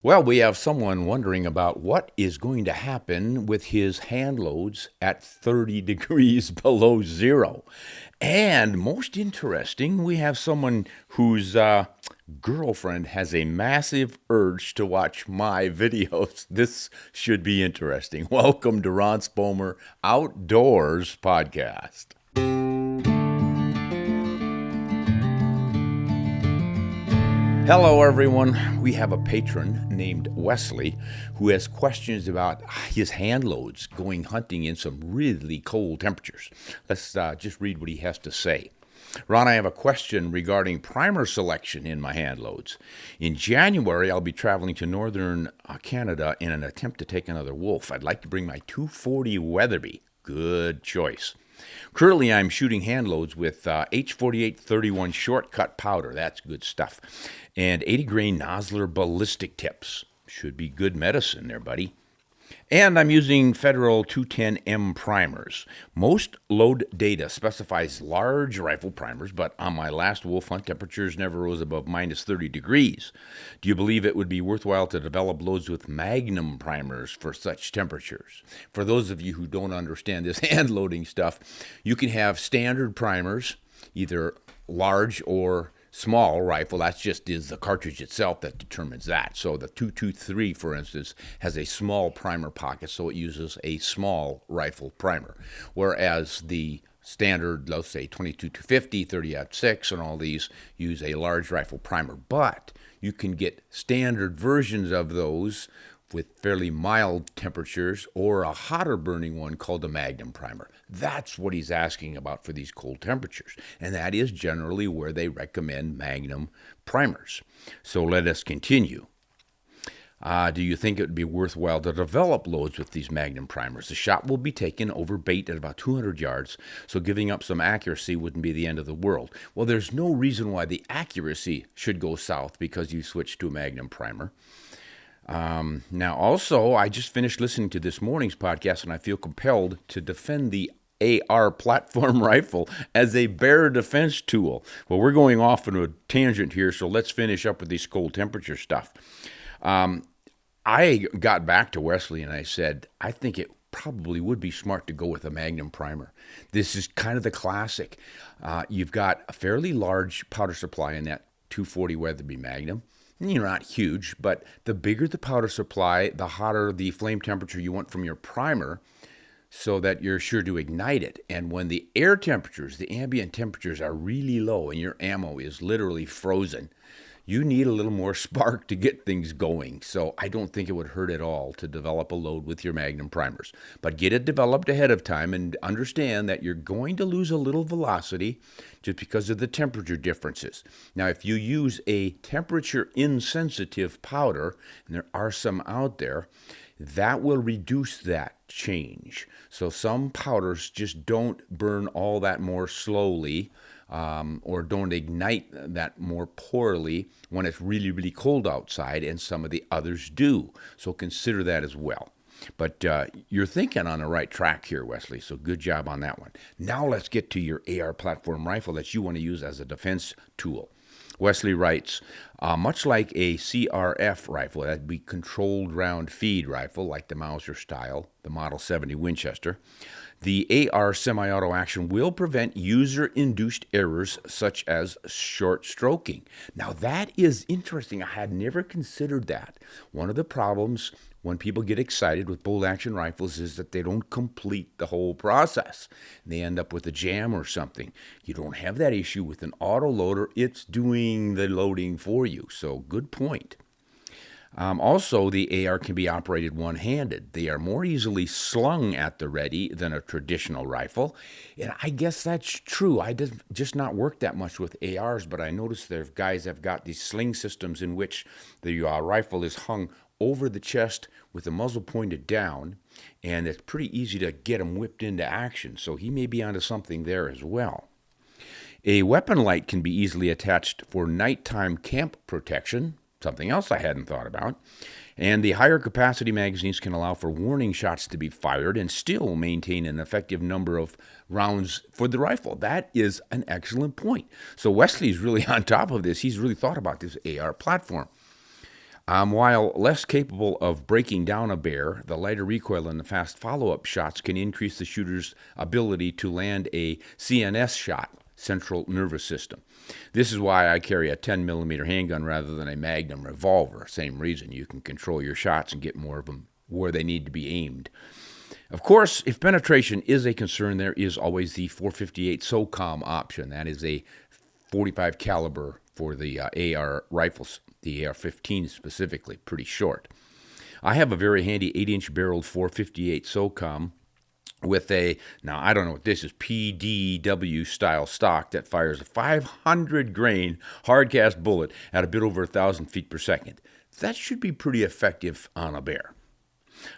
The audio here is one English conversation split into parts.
Well, we have someone wondering about what is going to happen with his handloads at 30 degrees below zero. And most interesting, we have someone whose girlfriend has a massive urge to watch my videos. This should be interesting. Welcome to Ron Spomer Outdoors Podcast. Hello, everyone. We have a patron named Wesley who has questions about his handloads going hunting in some really cold temperatures. Let's just read what he has to say. Ron, I have a question regarding primer selection in my handloads. In January, I'll be traveling to northern Canada in an attempt to take another wolf. I'd like to bring my 240 Weatherby. Good choice. Currently, I'm shooting handloads with H4831 shortcut powder. That's good stuff. And 80 grain Nosler ballistic tips. Should be good medicine there, buddy. And I'm using Federal 210M primers. Most load data specifies large rifle primers, but on my last wolf hunt, temperatures never rose above minus 30 degrees. Do you believe it would be worthwhile to develop loads with Magnum primers for such temperatures? For those of you who don't understand this hand loading stuff, you can have standard primers, either large or small rifle. That just is the cartridge itself that determines that. So the 223, for instance, has a small primer pocket, so it uses a small rifle primer. Whereas the standard, let's say 22-250, 30-06, and all these use a large rifle primer. But you can get standard versions of those with fairly mild temperatures, or a hotter burning one called a Magnum primer. That's what he's asking about for these cold temperatures, and that is generally where they recommend Magnum primers. So let us continue. Do you think it would be worthwhile to develop loads with these Magnum primers? The shot will be taken over bait at about 200 yards, so giving up some accuracy wouldn't be the end of the world. Well, there's no reason why the accuracy should go south because you switched to a Magnum primer. Now, also, I just finished listening to this morning's podcast, and I feel compelled to defend the AR platform rifle as a bear defense tool. Well, we're going off on a tangent here, so let's finish up with these cold temperature stuff. I got back to Wesley and I said, I think it probably would be smart to go with a Magnum primer. This is kind of the classic. You've got a fairly large powder supply in that 240 Weatherby Magnum. You're not huge, but the bigger the powder supply, the hotter the flame temperature you want from your primer so that you're sure to ignite it. And when the air temperatures, the ambient temperatures are really low and your ammo is literally frozen, you need a little more spark to get things going. So I don't think it would hurt at all to develop a load with your Magnum primers. But get it developed ahead of time and understand that you're going to lose a little velocity just because of the temperature differences. Now, if you use a temperature-insensitive powder, and there are some out there, that will reduce that change. So some powders just don't burn all that more slowly, or don't ignite that more poorly when it's really, really cold outside, and some of the others do. So consider that as well. But you're thinking on the right track here, Wesley, so good job on that one. Now let's get to your AR platform rifle that you want to use as a defense tool. Wesley writes, much like a CRF rifle, that'd be controlled round feed rifle, like the Mauser style, the Model 70 Winchester, the AR semi-auto action will prevent user-induced errors such as short stroking. Now that is interesting. I had never considered that. One of the problems when people get excited with bolt-action rifles is that they don't complete the whole process. They end up with a jam or something. You don't have that issue with an autoloader. It's doing the loading for you. So good point. Also, the AR can be operated one-handed. They are more easily slung at the ready than a traditional rifle. And I guess that's true. I just not work that much with ARs, but I noticed there guys have got these sling systems in which the rifle is hung over the chest with the muzzle pointed down, and it's pretty easy to get them whipped into action. So he may be onto something there as well. A weapon light can be easily attached for nighttime camp protection. Something else I hadn't thought about. And the higher capacity magazines can allow for warning shots to be fired and still maintain an effective number of rounds for the rifle. That is an excellent point. So Wesley's really on top of this. He's really thought about this AR platform. While less capable of breaking down a bear, the lighter recoil and the fast follow-up shots can increase the shooter's ability to land a CNS shot, central nervous system. This is why I carry a 10 millimeter handgun rather than a Magnum revolver. Same reason. You can control your shots and get more of them where they need to be aimed. Of course, if penetration is a concern, there is always the .458 SOCOM option. That is a 45 caliber for the AR rifles, the AR-15 specifically, pretty short. I have a very handy 8-inch barreled .458 SOCOM with now I don't know what this is, PDW style stock that fires a 500 grain hard cast bullet at a bit over 1,000 feet per second. That should be pretty effective on a bear.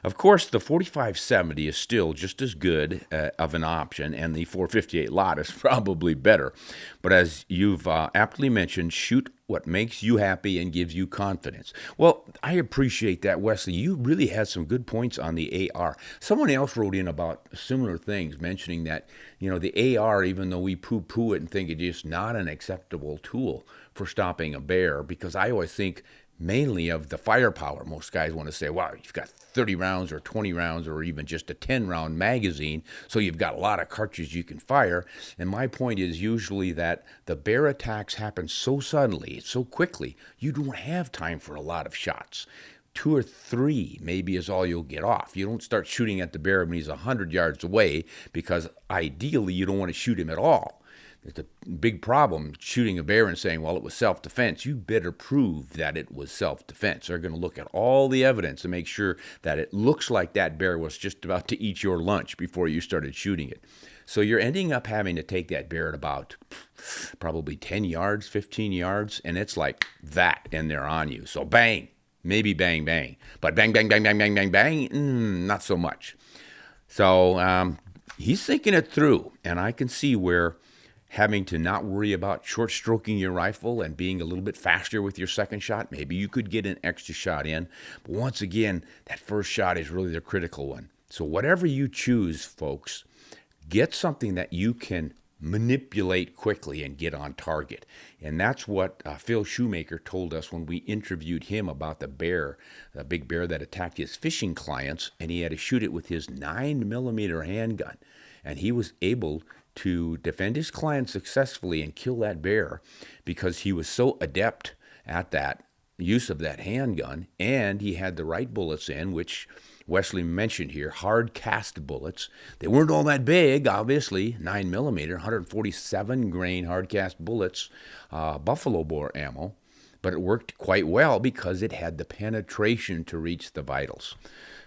Of course, the 4570 is still just as good of an option, and the .458 lot is probably better. But as you've aptly mentioned, shoot what makes you happy and gives you confidence. Well, I appreciate that, Wesley. You really had some good points on the AR. Someone else wrote in about similar things, mentioning that, the AR, even though we poo-poo it and think it's just not an acceptable tool for stopping a bear, because I always think mainly of the firepower. Most guys want to say, wow, you've got 30 rounds or 20 rounds or even just a 10-round magazine, so you've got a lot of cartridges you can fire. And my point is usually that the bear attacks happen so suddenly, so quickly, you don't have time for a lot of shots. 2 or 3 maybe is all you'll get off. You don't start shooting at the bear when he's 100 yards away, because ideally you don't want to shoot him at all. It's a big problem shooting a bear and saying, well, it was self-defense. You better prove that it was self-defense. They're going to look at all the evidence and make sure that it looks like that bear was just about to eat your lunch before you started shooting it. So you're ending up having to take that bear at about probably 10 yards, 15 yards, and it's like that, and they're on you. So bang, maybe bang, bang. But bang, bang, bang, bang, bang, bang, bang, not so much. So he's thinking it through, and I can see where having to not worry about short stroking your rifle and being a little bit faster with your second shot, maybe you could get an extra shot in. But once again, that first shot is really the critical one. So whatever you choose, folks, get something that you can manipulate quickly and get on target. And that's what Phil Shoemaker told us when we interviewed him about the bear, the big bear that attacked his fishing clients, and he had to shoot it with his 9mm handgun. And he was able to defend his client successfully and kill that bear because he was so adept at that use of that handgun, and he had the right bullets in, which Wesley mentioned here, hard cast bullets. They weren't all that big, obviously, 9mm, 147 grain hard cast bullets, buffalo bore ammo, but it worked quite well because it had the penetration to reach the vitals.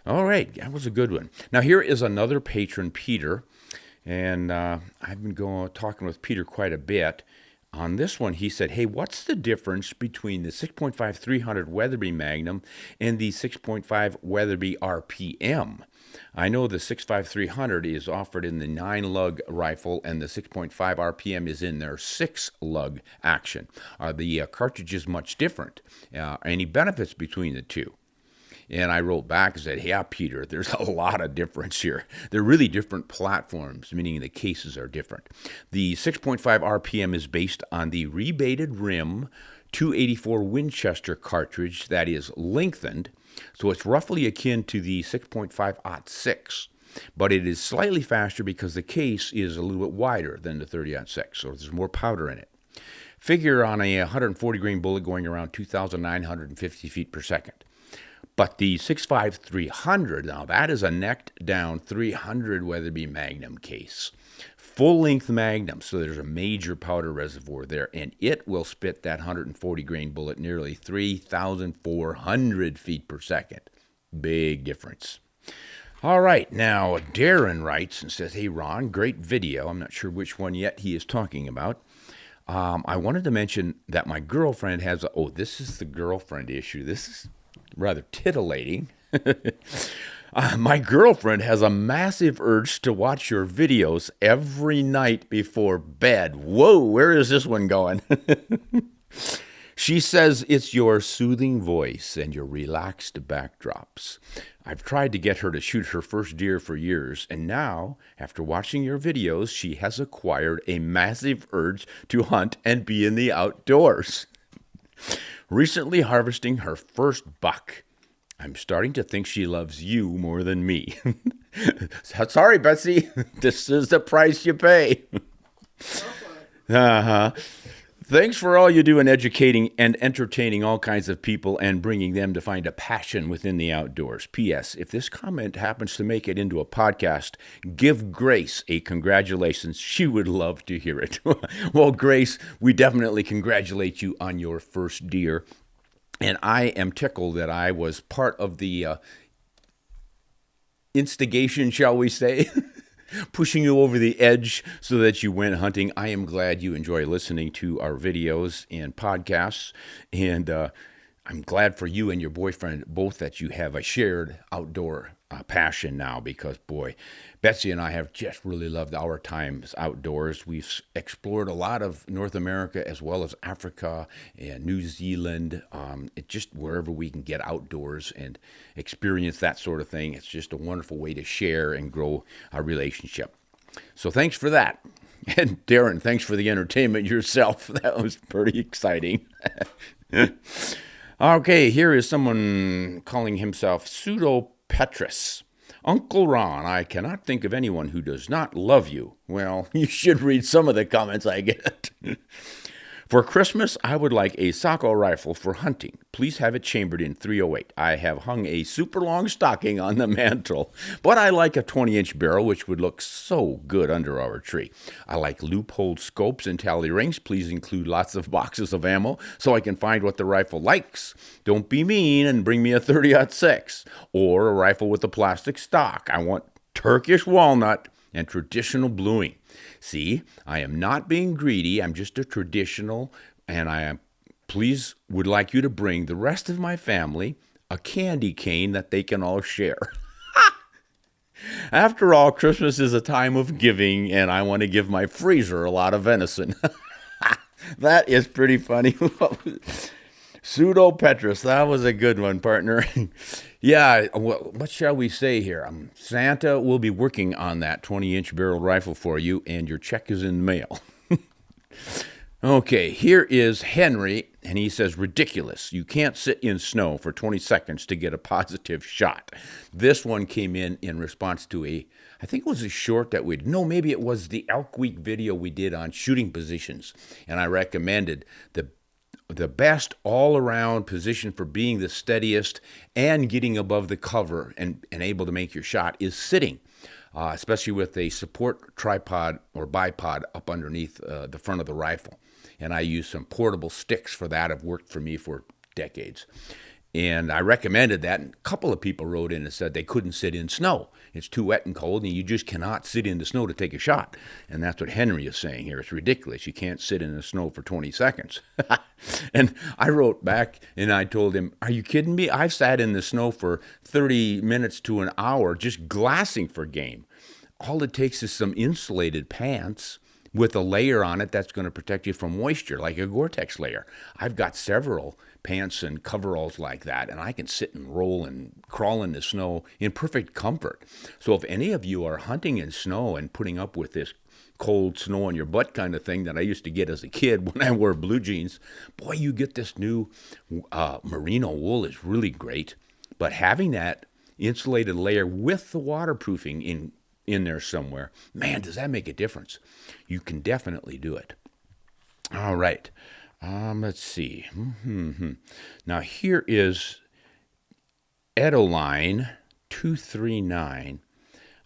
All right, that was a good one. Now here is another patron, Peter. And I've been talking with Peter quite a bit. On this one, he said, hey, what's the difference between the 6.5 300 Weatherby Magnum and the 6.5 Weatherby RPM? I know the 6.5 300 is offered in the 9-lug rifle, and the 6.5 RPM is in their 6-lug action. Are the cartridges much different? Any benefits between the two? And I wrote back and said, yeah, Peter, there's a lot of difference here. They're really different platforms, meaning the cases are different. The 6.5 RPM is based on the rebated rim 284 Winchester cartridge that is lengthened, so it's roughly akin to the 6.5-06, but it is slightly faster because the case is a little bit wider than the 30-06, so there's more powder in it. Figure on a 140 grain bullet going around 2,950 feet per second. But the 6.5 300, now that is a necked down 300 Weatherby Magnum case. Full length Magnum, so there's a major powder reservoir there, and it will spit that 140 grain bullet nearly 3,400 feet per second. Big difference. All right, now Darren writes and says, hey Ron, great video. I'm not sure which one yet he is talking about. I wanted to mention that my girlfriend has this is the girlfriend issue. This is rather titillating. My girlfriend has a massive urge to watch your videos every night before bed. Whoa, where is this one going? She says it's your soothing voice and your relaxed backdrops. I've tried to get her to shoot her first deer for years, and now, after watching your videos, she has acquired a massive urge to hunt and be in the outdoors. Recently harvesting her first buck. I'm starting to think she loves you more than me. Sorry, Betsy. This is the price you pay. Uh-huh. Thanks for all you do in educating and entertaining all kinds of people and bringing them to find a passion within the outdoors. P.S. If this comment happens to make it into a podcast, give Grace a congratulations. She would love to hear it. Well, Grace, we definitely congratulate you on your first deer. And I am tickled that I was part of the instigation, shall we say, pushing you over the edge so that you went hunting. I am glad you enjoy listening to our videos and podcasts. And I'm glad for you and your boyfriend both that you have a shared outdoor passion now, because, boy, Betsy and I have just really loved our times outdoors. We've explored a lot of North America as well as Africa and New Zealand. It just wherever we can get outdoors and experience that sort of thing. It's just a wonderful way to share and grow our relationship. So thanks for that. And Darren, thanks for the entertainment yourself. That was pretty exciting. Okay, here is someone calling himself Pseudo-Petrus. Uncle Ron, I cannot think of anyone who does not love you. Well, you should read some of the comments I get. For Christmas, I would like a Sako rifle for hunting. Please have it chambered in .308. I have hung a super long stocking on the mantle, but I like a 20-inch barrel, which would look so good under our tree. I like loophole scopes and tally rings. Please include lots of boxes of ammo so I can find what the rifle likes. Don't be mean and bring me a 30-06 or a rifle with a plastic stock. I want Turkish walnut and traditional bluing. See, I am not being greedy. I'm just a traditional, and please would like you to bring the rest of my family a candy cane that they can all share. After all, Christmas is a time of giving, and I want to give my freezer a lot of venison. That is pretty funny. Pseudo-Petrus, that was a good one, partner. Yeah, well, what shall we say here? Santa will be working on that 20-inch barrel rifle for you, and your check is in the mail. Okay, here is Henry, and he says, ridiculous. You can't sit in snow for 20 seconds to get a positive shot. This one came in response to I think it was a short that maybe it was the Elk Week video we did on shooting positions, and I recommended the best all-around position for being the steadiest and getting above the cover and able to make your shot is sitting, especially with a support tripod or bipod up underneath the front of the rifle. And I use some portable sticks for that. Have worked for me for decades. And I recommended that, and a couple of people wrote in and said they couldn't sit in snow. It's too wet and cold, and you just cannot sit in the snow to take a shot. And that's what Henry is saying here. It's ridiculous. You can't sit in the snow for 20 seconds. And I wrote back, and I told him, are you kidding me? I've sat in the snow for 30 minutes to an hour just glassing for game. All it takes is some insulated pants with a layer on it that's going to protect you from moisture, like a Gore-Tex layer. I've got several pants and coveralls like that, and I can sit and roll and crawl in the snow in perfect comfort. So if any of you are hunting in snow and putting up with this cold snow on your butt kind of thing that I used to get as a kid when I wore blue jeans, boy, you get this new merino wool is really great. But having that insulated layer with the waterproofing in there somewhere, man, does that make a difference. You can definitely do it. All right. Let's see. Now here is Edoline 239.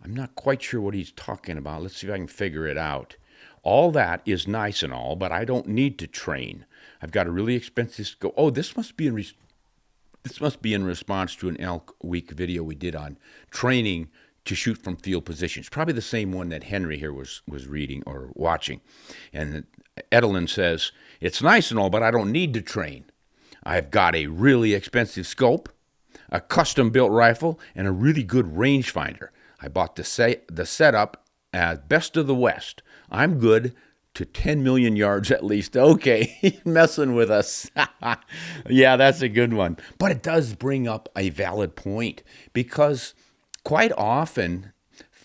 I'm not quite sure what he's talking about. Let's see if I can figure it out. All that is nice and all, but I don't need to train. I've got a really expensive scope. Oh, this must be in response to an Elk Week video we did on training to shoot from field positions. Probably the same one that Henry here was reading or watching. And Edelin says, it's nice and all, but I don't need to train. I've got a really expensive scope, a custom-built rifle, and a really good rangefinder. I bought the setup at Best of the West. I'm good to 10 million yards at least. Okay, he's messing with us. Yeah, that's a good one. But it does bring up a valid point, because quite often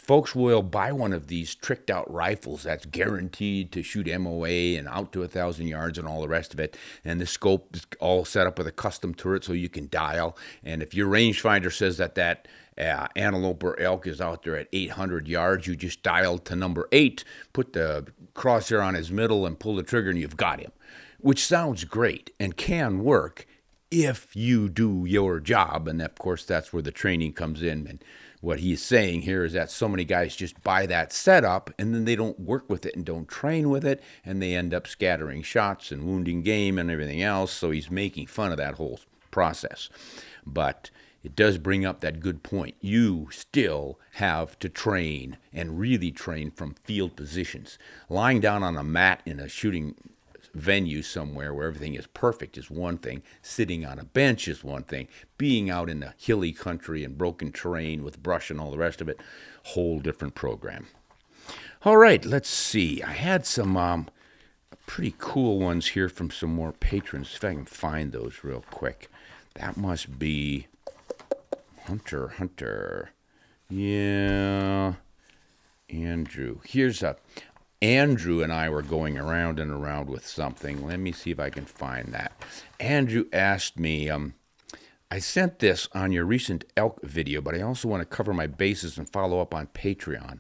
folks will buy one of these tricked out rifles that's guaranteed to shoot MOA and out to 1,000 yards and all the rest of it. And the scope is all set up with a custom turret so you can dial. And if your rangefinder says that antelope or elk is out there at 800 yards, you just dial to number 8, put the crosshair on his middle and pull the trigger and you've got him, which sounds great and can work if you do your job. And of course, that's where the training comes in. And what he's saying here is that so many guys just buy that setup and then they don't work with it and don't train with it, and they end up scattering shots and wounding game and everything else. So he's making fun of that whole process. But it does bring up that good point. You still have to train and really train from field positions. Lying down on a mat in a shooting venue somewhere where everything is perfect is one thing. Sitting on a bench is one thing. Being out in the hilly country and broken terrain with brush and all the rest of it, whole different program. All right, let's see. I had some pretty cool ones here from some more patrons. If I can find those real quick. That must be Hunter. Yeah. Andrew. Andrew and I were going around and around with something. Let me see if I can find that. Andrew asked me, I sent this on your recent elk video, but I also want to cover my bases and follow up on Patreon.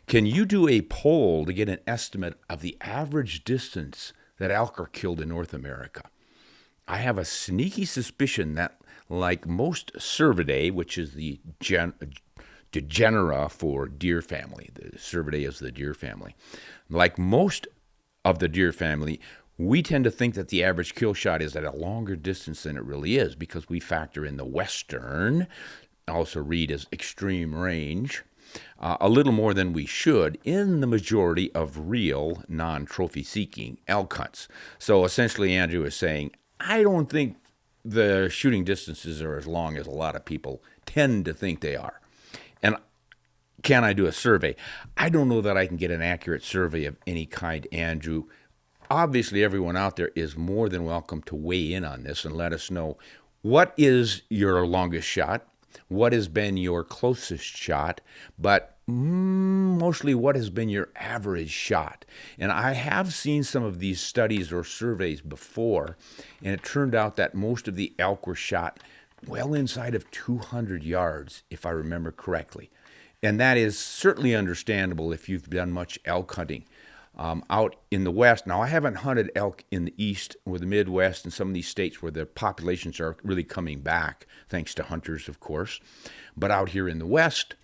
Can you do a poll to get an estimate of the average distance that elk are killed in North America? I have a sneaky suspicion that, like most Cervidae, which is the genera for deer family, the Cervidae is the deer family. Like most of the deer family, we tend to think that the average kill shot is at a longer distance than it really is because we factor in the western, also read as extreme range, a little more than we should in the majority of real non-trophy seeking elk hunts. So essentially, Andrew is saying, I don't think the shooting distances are as long as a lot of people tend to think they are. And can I do a survey? I don't know that I can get an accurate survey of any kind, Andrew. Obviously, everyone out there is more than welcome to weigh in on this and let us know what is your longest shot, what has been your closest shot, but mostly what has been your average shot. And I have seen some of these studies or surveys before, and it turned out that most of the elk were shot well inside of 200 yards, if I remember correctly. And that is certainly understandable if you've done much elk hunting out in the West. Now, I haven't hunted elk in the East or the Midwest and some of these states where the populations are really coming back, thanks to hunters, of course. But out here in the West,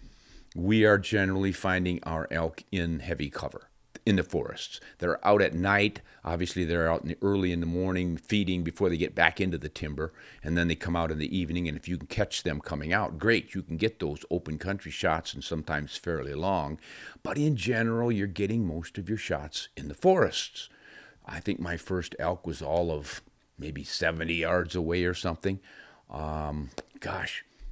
we are generally finding our elk in heavy cover, in the forests. They're out at night. Obviously, they're out early in the morning feeding before they get back into the timber, and then they come out in the evening, and if you can catch them coming out, great. You can get those open country shots, and sometimes fairly long. But in general, you're getting most of your shots in the forests. I think my first elk was all of maybe 70 yards away or something.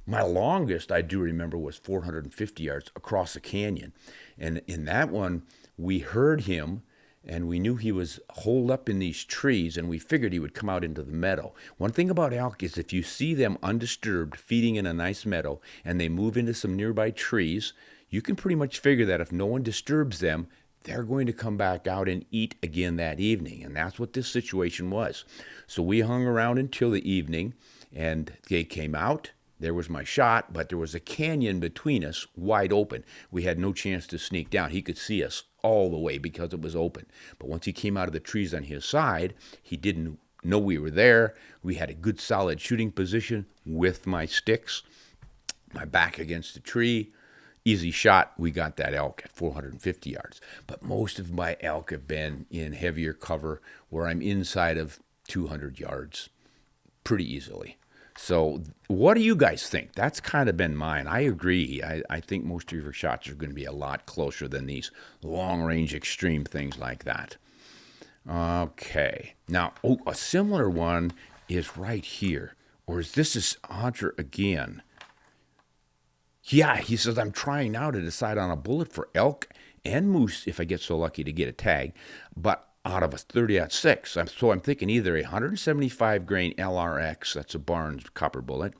My longest, I do remember, was 450 yards across a canyon. And in that one, we heard him, and we knew he was holed up in these trees, and we figured he would come out into the meadow. One thing about elk is if you see them undisturbed feeding in a nice meadow and they move into some nearby trees, you can pretty much figure that if no one disturbs them, they're going to come back out and eat again that evening. And that's what this situation was. So we hung around until the evening, and they came out. There was my shot, but there was a canyon between us, wide open. We had no chance to sneak down. He could see us all the way because it was open. But once he came out of the trees on his side, he didn't know we were there. We had a good solid shooting position with my sticks, my back against the tree. Easy shot. We got that elk at 450 yards. But most of my elk have been in heavier cover where I'm inside of 200 yards pretty easily. So what do you guys think? That's kind of been mine. I agree. I think most of your shots are going to be a lot closer than these long-range extreme things like that. Okay. Now, a similar one is right here. Or is this Hunter again? Yeah, he says, I'm trying now to decide on a bullet for elk and moose if I get so lucky to get a tag, but out of a 30-06. So I'm thinking either a 175 grain LRX, that's a Barnes copper bullet,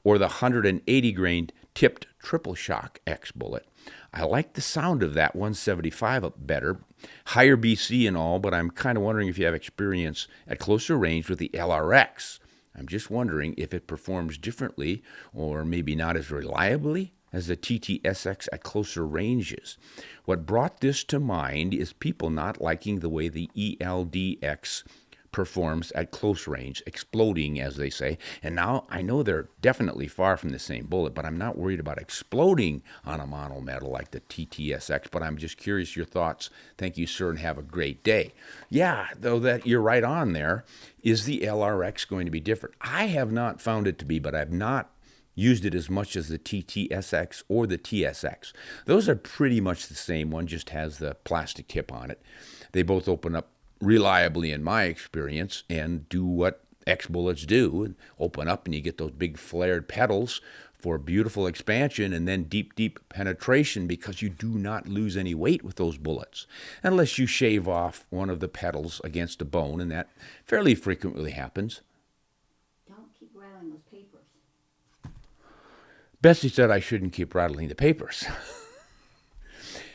or the 180 grain tipped triple shock X bullet. I like the sound of that 175 up better, higher BC and all, but I'm kind of wondering if you have experience at closer range with the LRX. I'm just wondering if it performs differently or maybe not as reliably as the TTSX at closer ranges. What brought this to mind is people not liking the way the ELDX performs at close range, exploding, as they say. And now I know they're definitely far from the same bullet, but I'm not worried about exploding on a mono metal like the TTSX, but I'm just curious your thoughts. Thank you, sir, and have a great day. Yeah, though that you're right on there. Is the LRX going to be different? I have not found it to be, but I've not used it as much as the TTSX or the TSX. Those are pretty much the same. One just has the plastic tip on it. They both open up reliably in my experience and do what X bullets do, and open up and you get those big flared petals for beautiful expansion and then deep penetration, because you do not lose any weight with those bullets unless you shave off one of the petals against a bone, and that fairly frequently happens. Don't keep rattling those papers. Bessie said I shouldn't keep rattling the papers.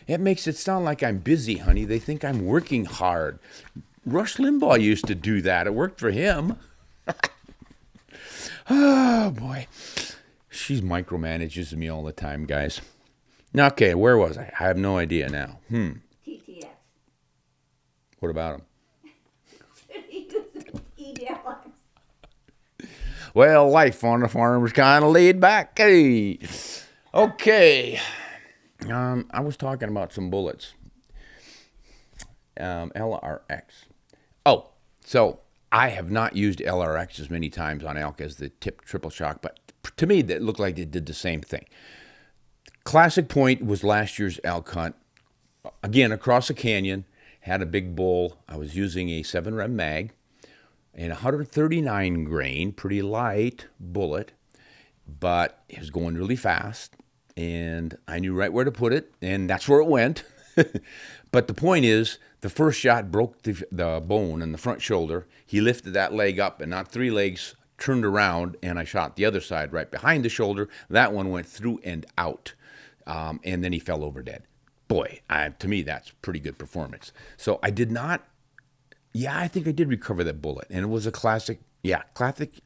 It makes it sound like I'm busy, honey. They think I'm working hard. Rush Limbaugh used to do that. It worked for him. Oh, boy. She micromanages me all the time, guys. Okay, where was I? I have no idea now. TTX. What about him? He uses EDLX. Well, life on the farm is kind of laid back. Hey. Okay. I was talking about some bullets. LRX. Oh, so I have not used LRX as many times on elk as the tip triple shock, but to me, that looked like they did the same thing. Classic point was last year's elk hunt. Again, across a canyon, had a big bull. I was using a 7-rem mag and 139 grain, pretty light bullet, but it was going really fast. And I knew right where to put it, and that's where it went. But the point is, the first shot broke the bone in the front shoulder. He lifted that leg up, and not 3 legs, turned around, and I shot the other side right behind the shoulder. That one went through and out, and then he fell over dead. Boy, to me, that's pretty good performance. So I did not, I think I did recover that bullet, and it was a classic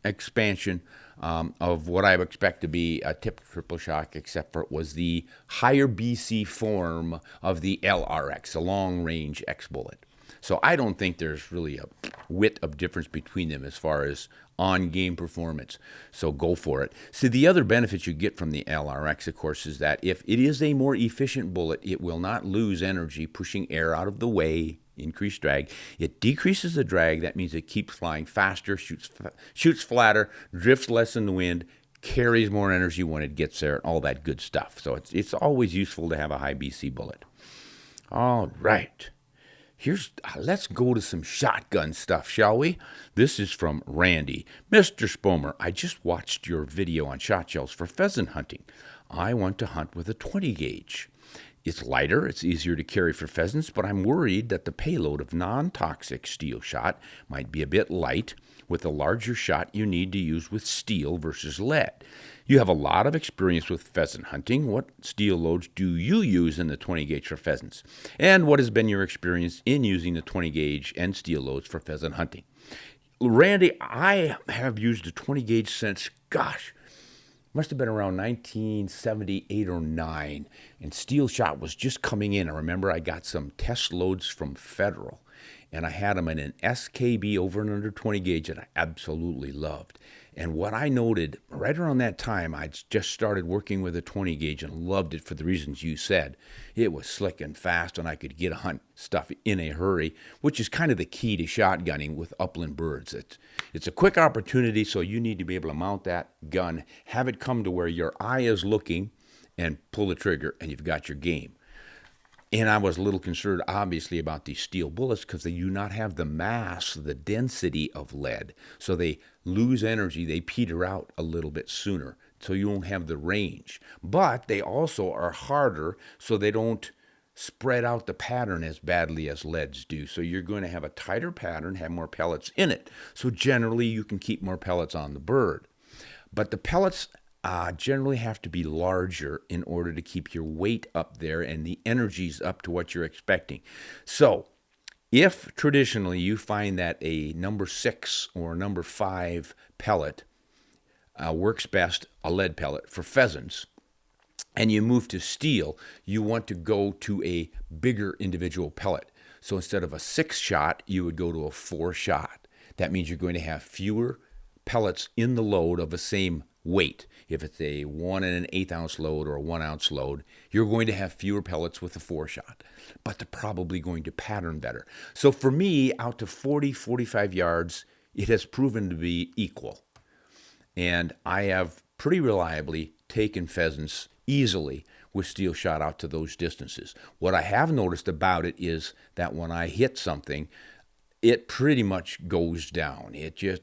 expansion of what I would expect to be a tip triple shock, except for it was the higher BC form of the LRX, a long-range X bullet. So I don't think there's really a whit of difference between them as far as on-game performance. So go for it. So the other benefit you get from the LRX, of course, is that if it is a more efficient bullet, it will not lose energy pushing air out of the way, increased drag. It decreases the drag. That means it keeps flying faster, shoots flatter, drifts less in the wind, carries more energy when it gets there, all that good stuff. So it's always useful to have a high BC bullet. All right. Let's go to some shotgun stuff, shall we? This is from Randy. Mr. Spomer, I just watched your video on shot shells for pheasant hunting. I want to hunt with a 20 gauge. It's lighter, it's easier to carry for pheasants, but I'm worried that the payload of non-toxic steel shot might be a bit light with the larger shot you need to use with steel versus lead. You have a lot of experience with pheasant hunting. What steel loads do you use in the 20 gauge for pheasants? And what has been your experience in using the 20 gauge and steel loads for pheasant hunting? Randy, I have used a 20 gauge since, must have been around 1978 or 9, and steel shot was just coming in. I remember I got some test loads from Federal, and I had them in an SKB over and under 20 gauge that I absolutely loved. And what I noted right around that time, I just started working with a 20 gauge and loved it for the reasons you said. It was slick and fast, and I could get hunt stuff in a hurry, which is kind of the key to shotgunning with upland birds. It's a quick opportunity, so you need to be able to mount that gun, have it come to where your eye is looking, and pull the trigger, and you've got your game. And I was a little concerned, obviously, about these steel bullets because they do not have the mass, the density of lead. So they lose energy, they peter out a little bit sooner, so you won't have the range. But they also are harder, so they don't spread out the pattern as badly as leads do. So you're going to have a tighter pattern, have more pellets in it. So generally, you can keep more pellets on the bird. But the pellets generally have to be larger in order to keep your weight up there and the energies up to what you're expecting. So if traditionally you find that a number 6 or number 5 pellet works best, a lead pellet, for pheasants, and you move to steel, you want to go to a bigger individual pellet. So instead of a 6-shot, you would go to a 4-shot. That means you're going to have fewer pellets in the load of the same weight. If it's a 1 1/8 ounce load or a 1 ounce load, you're going to have fewer pellets with a 4-shot, but they're probably going to pattern better. So for me, out to 40, 45 yards, it has proven to be equal. And I have pretty reliably taken pheasants easily with steel shot out to those distances. What I have noticed about it is that when I hit something, it pretty much goes down.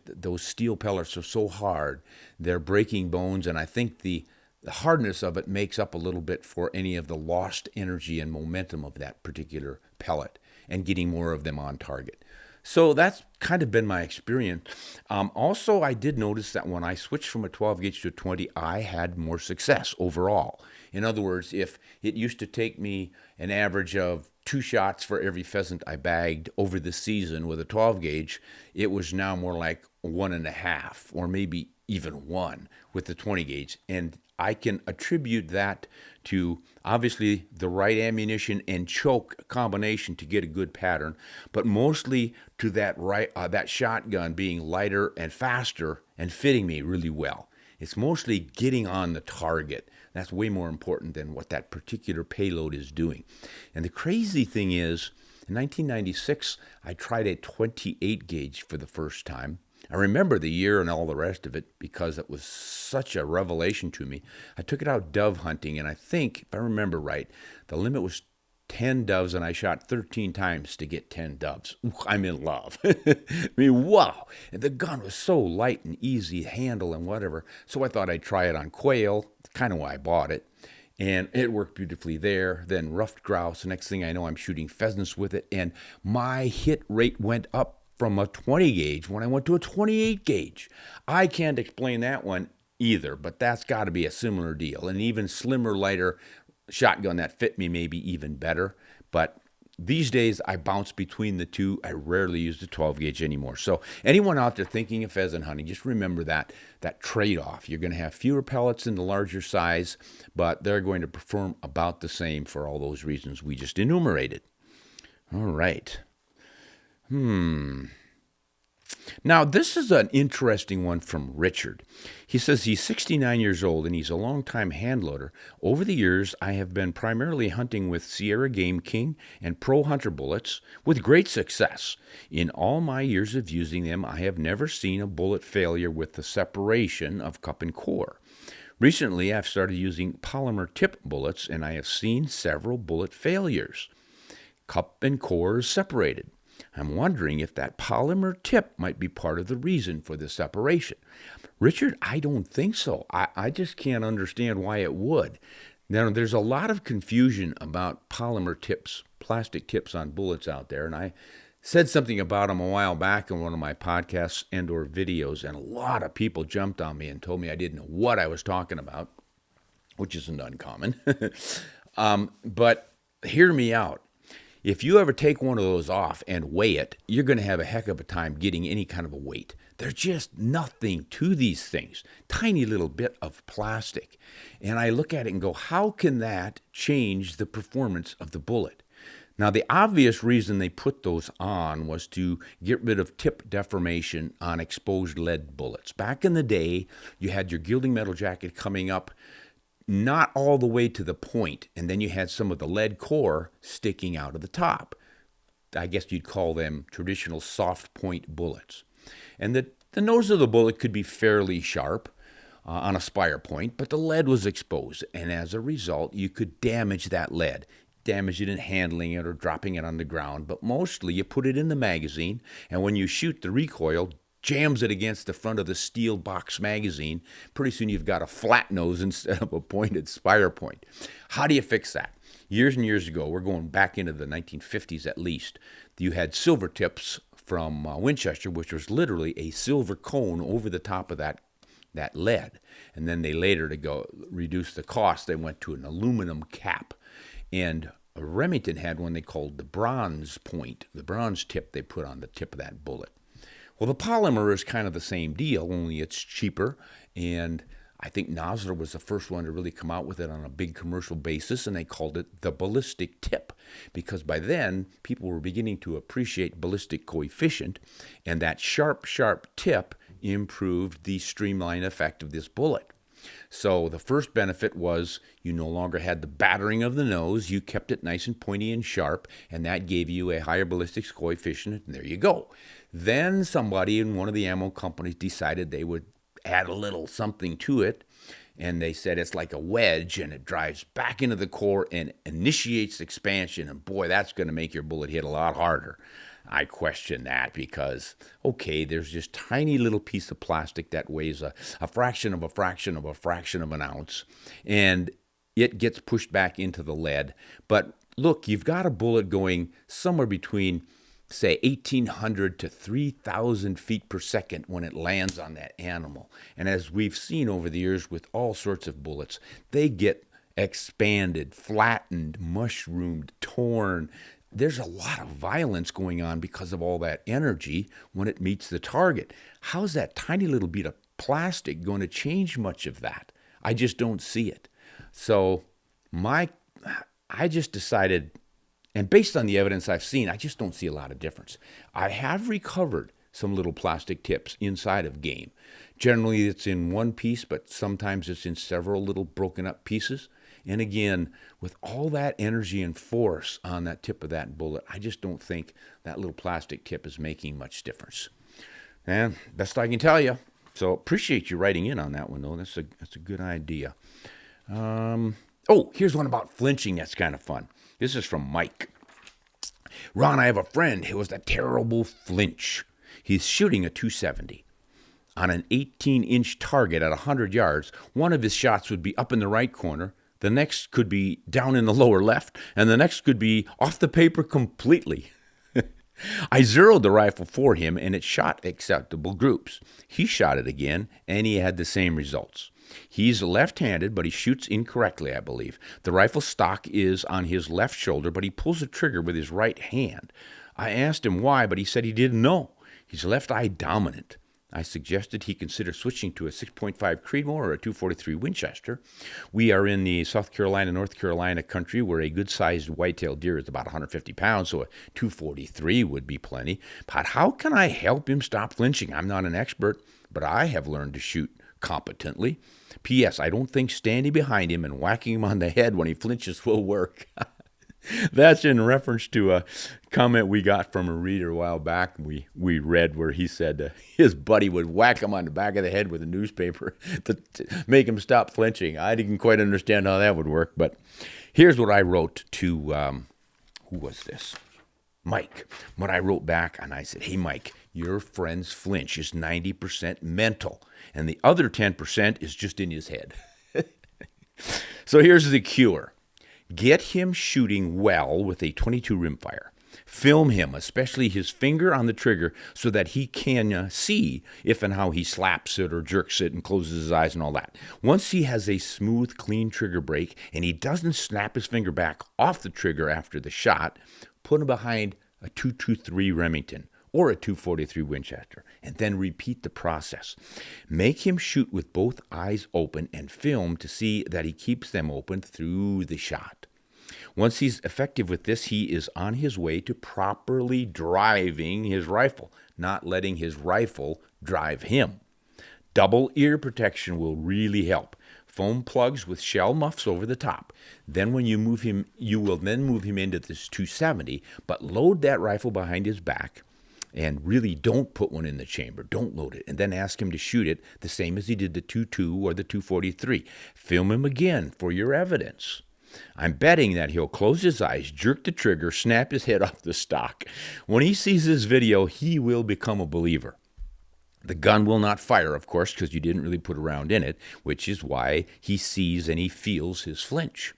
Those steel pellets are so hard, they're breaking bones, and I think the hardness of it makes up a little bit for any of the lost energy and momentum of that particular pellet and getting more of them on target. So that's kind of been my experience. Also, I did notice that when I switched from a 12 gauge to a 20, I had more success overall. In other words, if it used to take me an average of 2 shots for every pheasant I bagged over the season with a 12 gauge, it was now more like 1.5 or maybe even 1 with the 20 gauge. And I can attribute that to obviously the right ammunition and choke combination to get a good pattern, but mostly to that shotgun being lighter and faster and fitting me really well. It's mostly getting on the target. That's way more important than what that particular payload is doing. And the crazy thing is, in 1996, I tried a 28 gauge for the first time. I remember the year and all the rest of it because it was such a revelation to me. I took it out dove hunting, and I think, if I remember right, the limit was 10 doves, and I shot 13 times to get 10 doves. Ooh, I'm in love. I mean, wow. And the gun was so light and easy to handle and whatever. So I thought I'd try it on quail, kind of why I bought it. And it worked beautifully there. Then ruffed grouse. The next thing I know, I'm shooting pheasants with it. And my hit rate went up from a 20 gauge when I went to a 28 gauge. I can't explain that one either, but that's got to be a similar deal. An even slimmer, lighter shotgun that fit me maybe even better. But these days I bounce between the two. I rarely use the 12 gauge anymore. So anyone out there thinking of pheasant hunting, just remember that trade-off. You're going to have fewer pellets in the larger size, but they're going to perform about the same for all those reasons we just enumerated. All right. Now, this is an interesting one from Richard. He says he's 69 years old and he's a longtime handloader. Over the years, I have been primarily hunting with Sierra Game King and Pro Hunter bullets with great success. In all my years of using them, I have never seen a bullet failure with the separation of cup and core. Recently, I've started using Polymer tip bullets and I have seen several bullet failures. Cup and core is separated. I'm wondering if that Polymer tip might be part of the reason for the separation. Richard, I don't think so. I just can't understand why it would. Now, there's a lot of confusion about Polymer tips, plastic tips on bullets out there, and I said something about them a while back in one of my podcasts and or videos, and a lot of people jumped on me and told me I didn't know what I was talking about, which isn't uncommon. But hear me out. If you ever take one of those off and weigh it, you're going to have a heck of a time getting any kind of a weight. There's just nothing to these things. Tiny little bit of plastic. And I look at it and go, how can that change the performance of the bullet? Now, the obvious reason they put those on was to get rid of tip deformation on exposed lead bullets. Back in the day, you had your gilding metal jacket coming up not all the way to the point, and then you had some of the lead core sticking out of the top. I guess you'd call them traditional soft point bullets. And the nose of the bullet could be fairly sharp on a spire point, but the lead was exposed, and as a result, you could damage that lead. Damage it in handling it or dropping it on the ground, but mostly you put it in the magazine, and when you shoot, the recoil jams it against the front of the steel box magazine. Pretty soon you've got a flat nose instead of a pointed spire point. How do you fix that? Years and years ago, we're going back into the 1950s at least, you had silver tips from Winchester, which was literally a silver cone over the top of that that lead. And then they later, to go reduce the cost, they went to an aluminum cap. And Remington had one they called the bronze point, the bronze tip they put on the tip of that bullet. Well, the Polymer is kind of the same deal, only it's cheaper, and I think Nosler was the first one to really come out with it on a big commercial basis, and they called it the ballistic tip, because by then people were beginning to appreciate ballistic coefficient, and that sharp tip improved the streamline effect of this bullet. So the first benefit was you no longer had the battering of the nose. You kept it nice and pointy and sharp, and that gave you a higher ballistics coefficient, and there you go. Then somebody in one of the ammo companies decided they would add a little something to it, and they said it's like a wedge, and it drives back into the core and initiates expansion, and boy, that's going to make your bullet hit a lot harder. I question that because, okay, there's this tiny little piece of plastic that weighs a fraction of a fraction of a fraction of an ounce, and it gets pushed back into the lead. But look, you've got a bullet going somewhere between, say, 1,800 to 3,000 feet per second when it lands on that animal. And as we've seen over the years with all sorts of bullets, they get expanded, flattened, mushroomed, torn. There's a lot of violence going on because of all that energy when it meets the target. How's that tiny little bit of plastic going to change much of that? I just don't see it. So I just decided, and based on the evidence I've seen, I just don't see a lot of difference. I have recovered some little plastic tips inside of game. Generally, it's in one piece, but sometimes it's in several little broken up pieces. And again, with all that energy and force on that tip of that bullet, I just don't think that little plastic tip is making much difference. And best I can tell you. So appreciate you writing in on that one, though. That's a good idea. Here's one about flinching that's kind of fun. This is from Mike. Ron, I have a friend who has a terrible flinch. He's shooting a 270. On an 18-inch target at 100 yards, one of his shots would be up in the right corner, the next could be down in the lower left, and the next could be off the paper completely. I zeroed the rifle for him, and it shot acceptable groups. He shot it again, and he had the same results. He's left-handed, but he shoots incorrectly, I believe. The rifle stock is on his left shoulder, but he pulls the trigger with his right hand. I asked him why, but he said he didn't know. He's left-eye dominant. I suggested he consider switching to a 6.5 Creedmoor or a 243 Winchester. We are in the South Carolina, North Carolina country where a good-sized whitetail deer is about 150 pounds, so a 243 would be plenty. But how can I help him stop flinching? I'm not an expert, but I have learned to shoot competently. P.S. I don't think standing behind him and whacking him on the head when he flinches will work. That's in reference to a comment we got from a reader a while back we read where he said his buddy would whack him on the back of the head with a newspaper to make him stop flinching. I didn't quite understand how that would work, but here's what I wrote to, who was this? Mike. When I wrote back and I said, hey, Mike, your friend's flinch is 90% mental, and the other 10% is just in his head. So here's the cure. Get him shooting well with a .22 rimfire. Film him, especially his finger on the trigger, so that he can see if and how he slaps it or jerks it and closes his eyes and all that. Once he has a smooth, clean trigger break and he doesn't snap his finger back off the trigger after the shot, put him behind a 223 Remington or a 243 Winchester, and then repeat the process. Make him shoot with both eyes open and film to see that he keeps them open through the shot. Once he's effective with this, he is on his way to properly driving his rifle, not letting his rifle drive him. Double ear protection will really help. Foam plugs with shell muffs over the top. Then when you move him, you will then move him into this 270, but load that rifle behind his back. And really don't put one in the chamber. Don't load it. And then ask him to shoot it the same as he did the 2.2 or the 243. Film him again for your evidence. I'm betting that he'll close his eyes, jerk the trigger, snap his head off the stock. When he sees this video, he will become a believer. The gun will not fire, of course, because you didn't really put a round in it, which is why he sees and he feels his flinch.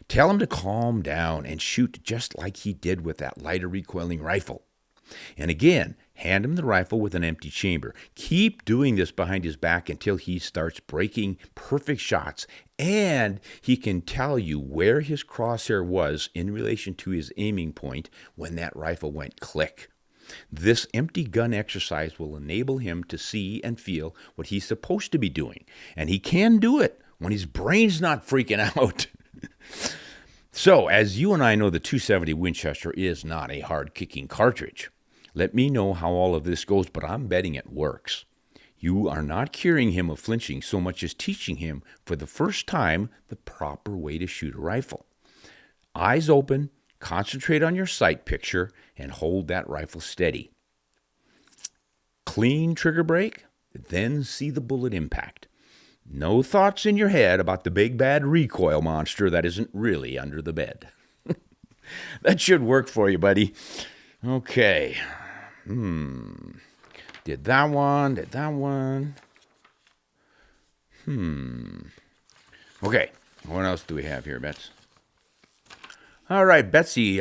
Tell him to calm down and shoot just like he did with that lighter recoiling rifle. And again, Hand him the rifle with an empty chamber. Keep doing this behind his back until he starts breaking perfect shots, and he can tell you where his crosshair was in relation to his aiming point when that rifle went click. This empty gun exercise will enable him to see and feel what he's supposed to be doing, and he can do it when his brain's not freaking out. So, as you and I know, the 270 Winchester is not a hard-kicking cartridge. Let me know how all of this goes, but I'm betting it works. You are not curing him of flinching so much as teaching him for the first time the proper way to shoot a rifle. Eyes open, concentrate on your sight picture, and hold that rifle steady. Clean trigger break, then see the bullet impact. No thoughts in your head about the big bad recoil monster that isn't really under the bed. That should work for you, buddy. Okay. Did that one. Okay, what else do we have here, Bets? All right, Betsy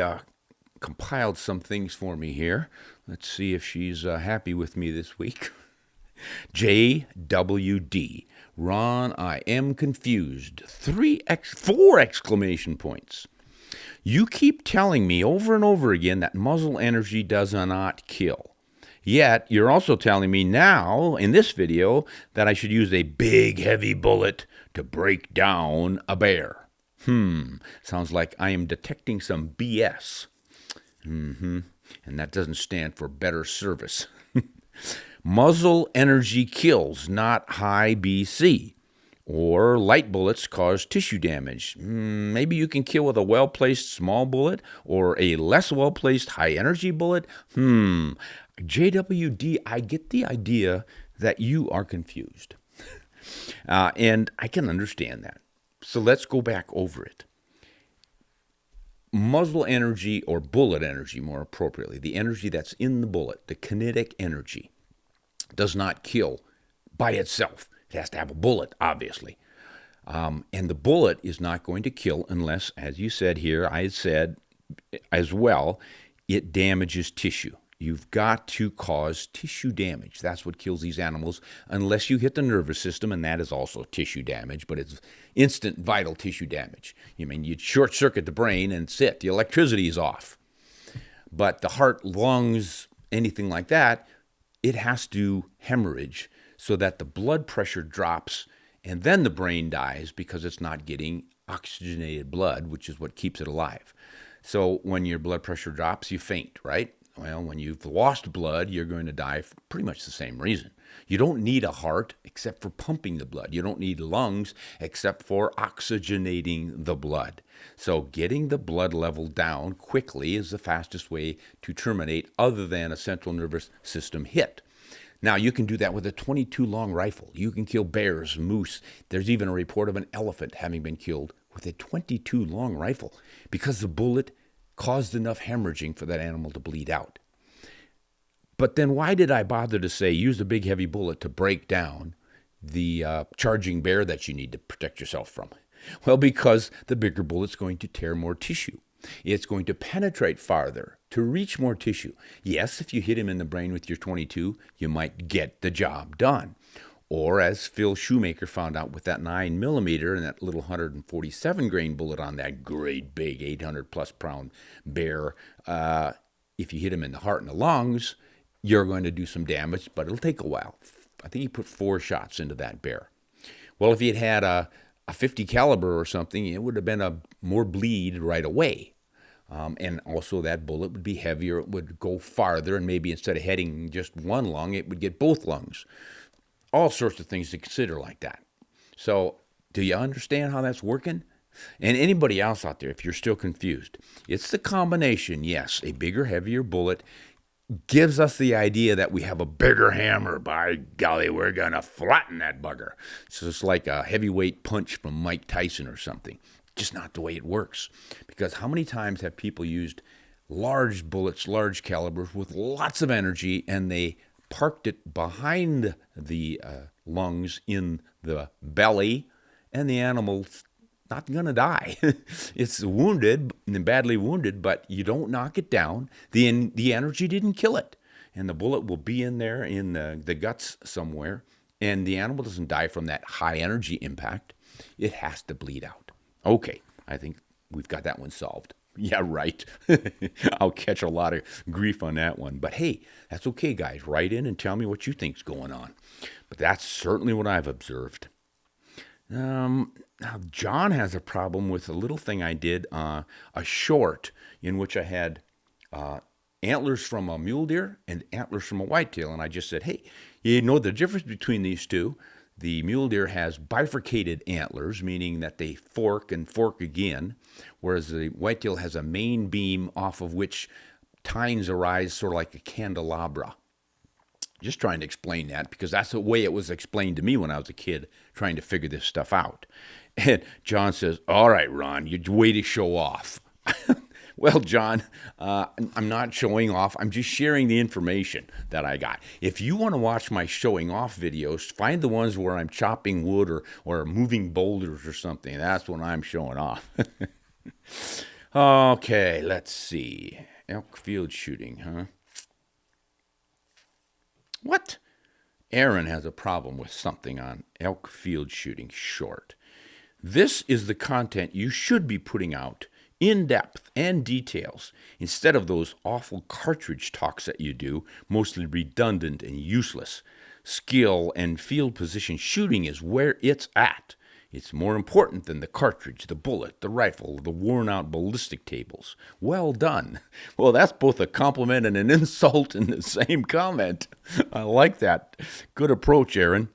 compiled some things for me here. Let's see if she's happy with me this week. JWD. Ron, I am confused. 4 exclamation points. You keep telling me over and over again that muzzle energy does not kill. Yet, you're also telling me now, in this video, that I should use a big, heavy bullet to break down a bear. Sounds like I am detecting some BS. And that doesn't stand for better service. Muzzle energy kills, not high BC. Or light bullets cause tissue damage. Maybe you can kill with a well-placed small bullet or a less well-placed high-energy bullet. JWD, I get the idea that you are confused. And I can understand that. So let's go back over it. Muzzle energy, or bullet energy more appropriately, the energy that's in the bullet, the kinetic energy, does not kill by itself. It has to have a bullet, obviously. And the bullet is not going to kill unless, as you said here, I said as well, it damages tissue. You've got to cause tissue damage. That's what kills these animals, unless you hit the nervous system, and that is also tissue damage, but it's instant vital tissue damage. You'd short-circuit the brain and it's it. The electricity is off. But the heart, lungs, anything like that, it has to hemorrhage so that the blood pressure drops, and then the brain dies because it's not getting oxygenated blood, which is what keeps it alive. So when your blood pressure drops, you faint, right? Well, when you've lost blood, you're going to die for pretty much the same reason. You don't need a heart except for pumping the blood. You don't need lungs except for oxygenating the blood. So getting the blood level down quickly is the fastest way to terminate other than a central nervous system hit. Now, you can do that with a .22 long rifle. You can kill bears, moose. There's even a report of an elephant having been killed with a .22 long rifle because the bullet caused enough hemorrhaging for that animal to bleed out. But then why did I bother to say use a big heavy bullet to break down the charging bear that you need to protect yourself from? Well, because the bigger bullet's going to tear more tissue. It's going to penetrate farther to reach more tissue. Yes, if you hit him in the brain with your .22, you might get the job done. Or as Phil Shoemaker found out with that 9mm and that little 147 grain bullet on that great big 800 plus pound bear, if you hit him in the heart and the lungs, you're going to do some damage, but it'll take a while. I think he put 4 shots into that bear. Well, if he had a 50 caliber or something, it would have been a more bleed right away. And also that bullet would be heavier. It would go farther, and maybe instead of hitting just one lung, it would get both lungs. All sorts of things to consider like that. So do you understand how that's working? And anybody else out there, if you're still confused, it's the combination. Yes, a bigger, heavier bullet gives us the idea that we have a bigger hammer. By golly, we're going to flatten that bugger. So it's like a heavyweight punch from Mike Tyson or something. Just not the way it works. Because how many times have people used large bullets, large calibers with lots of energy, and they parked it behind the lungs in the belly, and the animal's not going to die. It's wounded and badly wounded, but you don't knock it down. The energy didn't kill it. and the bullet will be in there in the guts somewhere, and the animal doesn't die from that high energy impact, it has to bleed out. Okay, I think we've got that one solved. Yeah, right. I'll catch a lot of grief on that one. But hey, that's okay, guys. Write in and tell me what you think's going on. But that's certainly what I've observed. Now, John has a problem with a little thing I did, a short in which I had antlers from a mule deer and antlers from a whitetail. And I just said, hey, you know the difference between these two? The mule deer has bifurcated antlers, meaning that they fork and fork again, whereas the whitetail has a main beam off of which tines arise sort of like a candelabra. Just trying to explain that because that's the way it was explained to me when I was a kid trying to figure this stuff out. And John says, all right, Ron, you're way to show off. Well, John, I'm not showing off. I'm just sharing the information that I got. If you want to watch my showing off videos, find the ones where I'm chopping wood or moving boulders or something. That's when I'm showing off. Okay, let's see. Elk field shooting, huh? What? Aaron has a problem with something on elk field shooting short. This is the content you should be putting out in depth and details instead of those awful cartridge talks that you do, mostly redundant and useless. Skill and field position shooting is where it's at. It's more important than the cartridge, the bullet, the rifle, the worn-out ballistic tables. Well done. Well, that's both a compliment and an insult in the same comment. I like that. Good approach, Aaron.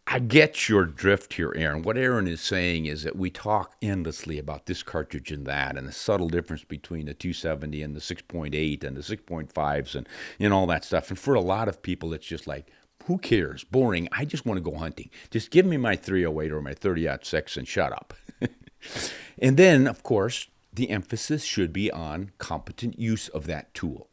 I get your drift here, Aaron. What Aaron is saying is that we talk endlessly about this cartridge and that and the subtle difference between the 270 and the 6.8 and the 6.5s and all that stuff. And for a lot of people, it's just like, who cares? Boring. I just want to go hunting. Just give me my 308 or my 30-06 and shut up. And then, of course, the emphasis should be on competent use of that tool.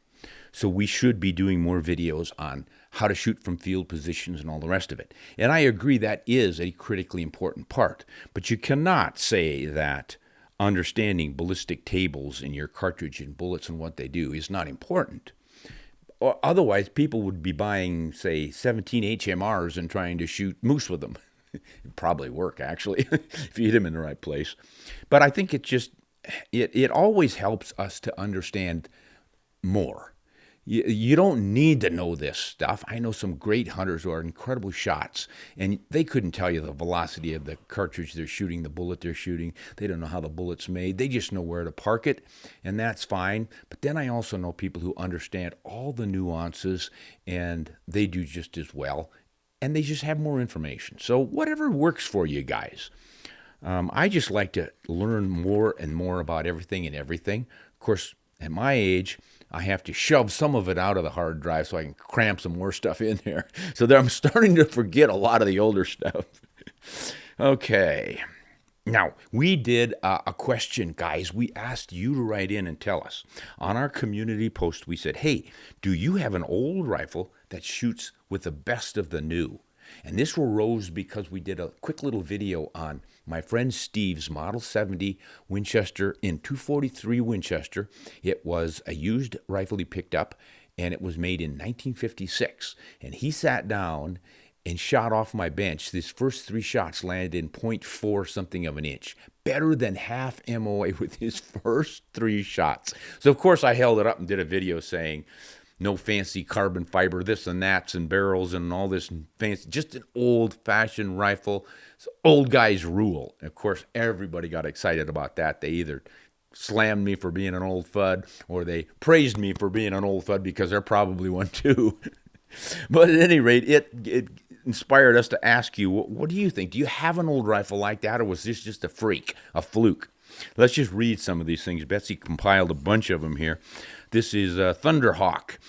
So we should be doing more videos on how to shoot from field positions and all the rest of it. And I agree that is a critically important part. But you cannot say that understanding ballistic tables in your cartridge and bullets and what they do is not important. Or otherwise, people would be buying, say, 17 HMRs and trying to shoot moose with them. It'd probably work, actually, if you hit them in the right place. But I think it always helps us to understand more. You don't need to know this stuff. I know some great hunters who are incredible shots, and they couldn't tell you the velocity of the cartridge they're shooting, the bullet they're shooting. They don't know how the bullet's made. They just know where to park it, and that's fine. But then I also know people who understand all the nuances, and they do just as well, and they just have more information. So whatever works for you guys. I just like to learn more and more about everything and everything. Of course, at my age, I have to shove some of it out of the hard drive so I can cram some more stuff in there. So I'm starting to forget a lot of the older stuff. Okay. Now, we did a question, guys. We asked you to write in and tell us. On our community post, we said, hey, do you have an old rifle that shoots with the best of the new? And this arose because we did a quick little video on my friend Steve's Model 70 Winchester in 243 Winchester. It was a used rifle he picked up, and it was made in 1956. And he sat down and shot off my bench. These first 3 shots landed in .4 something of an inch. Better than half MOA with his first 3 shots. So, of course, I held it up and did a video saying, no fancy carbon fiber, this and that's and barrels and all this fancy, just an old-fashioned rifle. It's old guys rule. And of course, everybody got excited about that. They either slammed me for being an old fud or they praised me for being an old fud because they're probably one too. But at any rate, it inspired us to ask you, what do you think? Do you have an old rifle like that, or was this just a freak, a fluke? Let's just read some of these things. Betsy compiled a bunch of them here. This is Thunderhawk.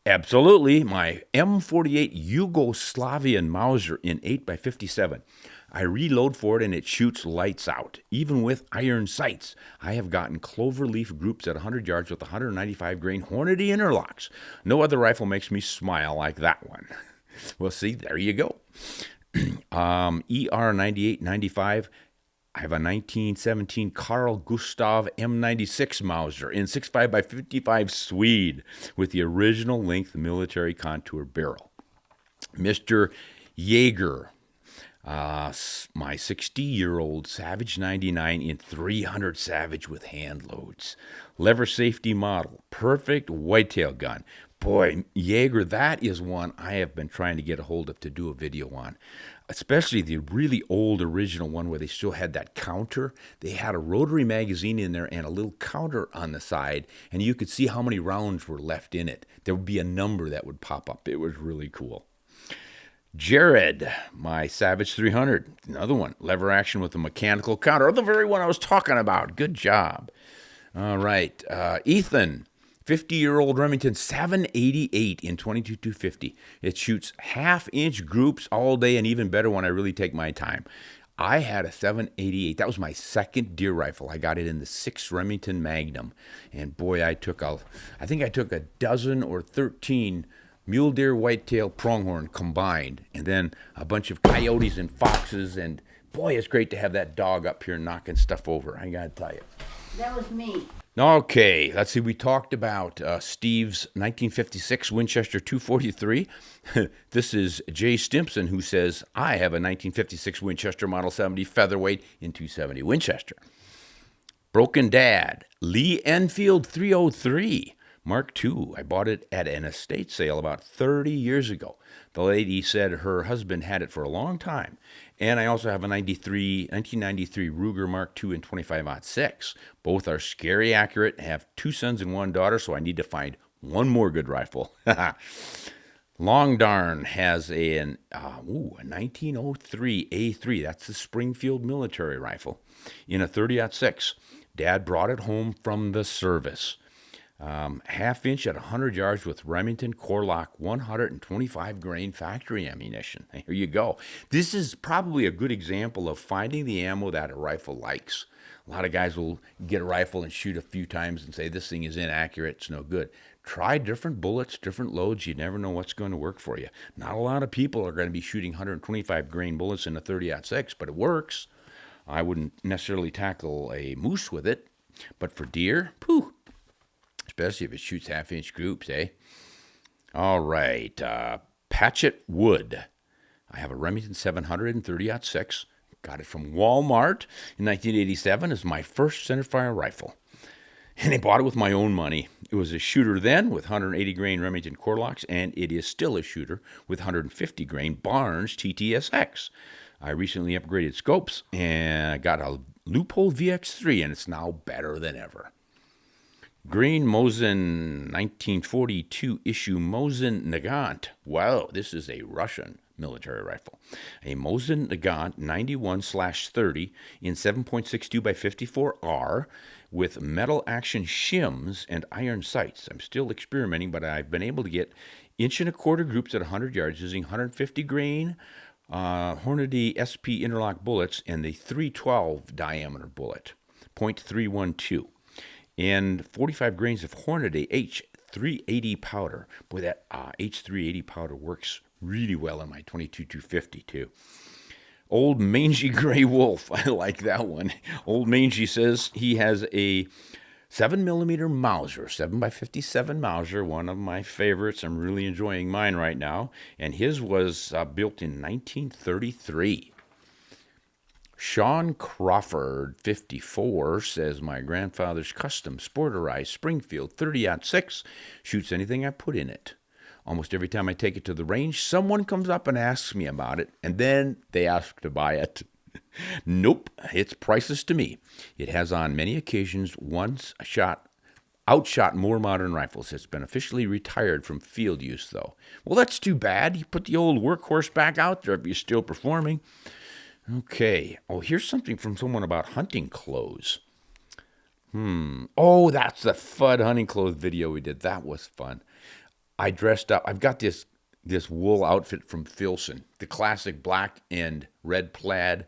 Absolutely, my M48 Yugoslavian Mauser in 8x57. I reload for it and it shoots lights out, even with iron sights. I have gotten cloverleaf groups at 100 yards with 195 grain Hornady interlocks. No other rifle makes me smile like that one. Well, see, there you go. ER9895. I have a 1917 Carl Gustav M96 Mauser in 6.5 by 55 Swede with the original length military contour barrel. Mr. Jaeger, my 60-year-old Savage 99 in 300 Savage with Handloads. Lever safety model, perfect whitetail gun. Boy, Jaeger, that is one I have been trying to get a hold of to do a video on. Especially the really old original one where they still had that counter. They had a rotary magazine in there and a little counter on the side, and you could see how many rounds were left in it. There would be a number that would pop up. It was really cool. Jared, my Savage 300, another one, lever action with a mechanical counter, the very one I was talking about. Good job. All right, Ethan, 50-year-old Remington 788 in 22-250. It shoots half-inch groups all day, and even better when I really take my time. I had a 788. That was my second deer rifle. I got it in the 6 Remington Magnum, and boy, I think I took a dozen or 13 mule deer, whitetail, pronghorn combined, and then a bunch of coyotes and foxes, and boy, it's great to have that dog up here knocking stuff over. I gotta tell you. That was me. Okay, let's see. We talked about Steve's 1956 Winchester 243. This is Jay Stimpson, who says, I have a 1956 Winchester Model 70 featherweight in 270 Winchester. Broken Dad, Lee Enfield 303. Mark II. I bought it at an estate sale about 30 years ago. The lady said her husband had it for a long time. And I also have a 1993 Ruger Mark II in 25-06. Both are scary accurate. I have 2 sons and 1 daughter, so I need to find one more good rifle. Long Darn has a 1903 A3. That's the Springfield military rifle in a 30-06. Dad brought it home from the service. Half inch at 100 yards with Remington Corlock 125 grain factory ammunition. Here you go. This is probably a good example of finding the ammo that a rifle likes. A lot of guys will get a rifle and shoot a few times and say, this thing is inaccurate, it's no good. Try different bullets, different loads. You never know what's going to work for you. Not a lot of people are going to be shooting 125 grain bullets in a 30-06, but it works. I wouldn't necessarily tackle a moose with it, but for deer, pooh. Especially if it shoots half-inch groups, eh? All right, Patchett Wood. I have a Remington 700 in 30-06. Got it from Walmart in 1987 as my first centerfire rifle. And I bought it with my own money. It was a shooter then with 180 grain Remington Corlocks, and it is still a shooter with 150 grain Barnes TTSX. I recently upgraded scopes and I got a Loophole VX3, and it's now better than ever. Green Mosin 1942 issue Mosin Nagant. Wow, this is a Russian military rifle. A Mosin Nagant 91/30 in 7.62 by 54R with metal action shims and iron sights. I'm still experimenting, but I've been able to get 1.25 inch groups at 100 yards using 150 grain Hornady SP interlock bullets and the 312 diameter bullet, .312. And 45 grains of Hornady H380 powder. Boy, that H380 powder works really well in my 22-250 too. Old Mangy Gray Wolf, I like that one. Old Mangy says he has a 7mm Mauser, 7x57 Mauser, one of my favorites. I'm really enjoying mine right now. And his was built in 1933. Sean Crawford, 54, says my grandfather's custom Sporterized Springfield 30-06 shoots anything I put in it. Almost every time I take it to the range, someone comes up and asks me about it, and then they ask to buy it. Nope, it's priceless to me. It has on many occasions outshot more modern rifles. It's been officially retired from field use, though. Well, that's too bad. You put the old workhorse back out there if you're still performing. Okay. Oh, here's something from someone about hunting clothes. Oh, that's the FUD hunting clothes video we did. That was fun. I dressed up. I've got this wool outfit from Filson, the classic black and red plaid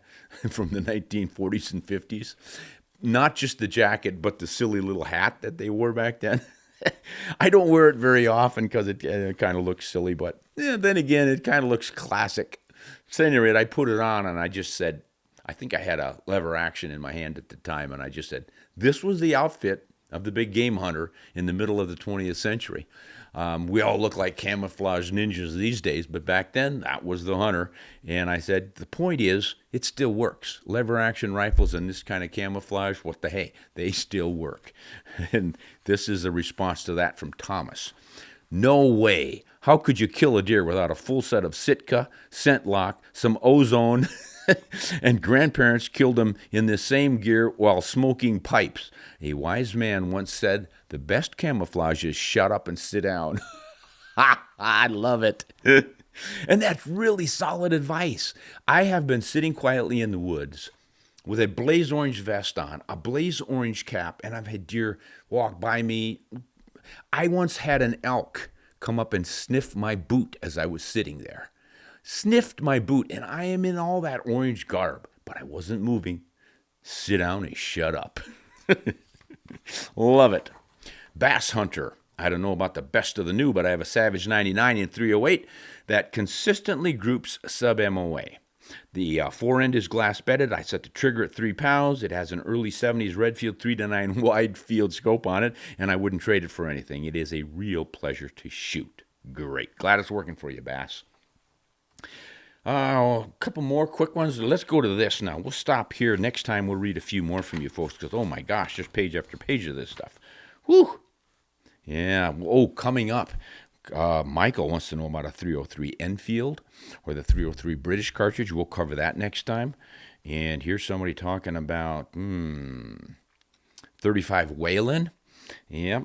from the 1940s and 50s. Not just the jacket, but the silly little hat that they wore back then. I don't wear it very often because it kind of looks silly, but then again, it kind of looks classic. So at any rate, I put it on and I just said, I think I had a lever action in my hand at the time, and I just said, this was the outfit of the big game hunter in the middle of the 20th century. We all look like camouflage ninjas these days, but back then, that was the hunter. And I said, the point is, it still works. Lever action rifles and this kind of camouflage, what the hey, they still work. And this is a response to that from Thomas. No way. How could you kill a deer without a full set of Sitka, scent lock, some ozone, and grandparents killed him in this same gear while smoking pipes? A wise man once said, the best camouflage is shut up and sit down. I love it. And that's really solid advice. I have been sitting quietly in the woods with a blaze orange vest on, a blaze orange cap, and I've had deer walk by me. I once had an elk come up and sniff my boot as I was sitting there. Sniffed my boot, and I am in all that orange garb, but I wasn't moving. Sit down and shut up. Love it. Bass hunter. I don't know about the best of the new, but I have a Savage 99 in 308 that consistently groups sub-MOA. The fore-end is glass-bedded. I set the trigger at 3 pounds. It has an early 70s Redfield 3-9 wide field scope on it, and I wouldn't trade it for anything. It is a real pleasure to shoot. Great. Glad it's working for you, Bass. A couple more quick ones. Let's go to this now. We'll stop here. Next time we'll read a few more from you folks because, oh my gosh, there's page after page of this stuff. Whew. Yeah. Oh, coming up. Michael wants to know about a 303 Enfield or the 303 British cartridge. We'll cover that next time. And here's somebody talking about 35 Whalen. Yeah,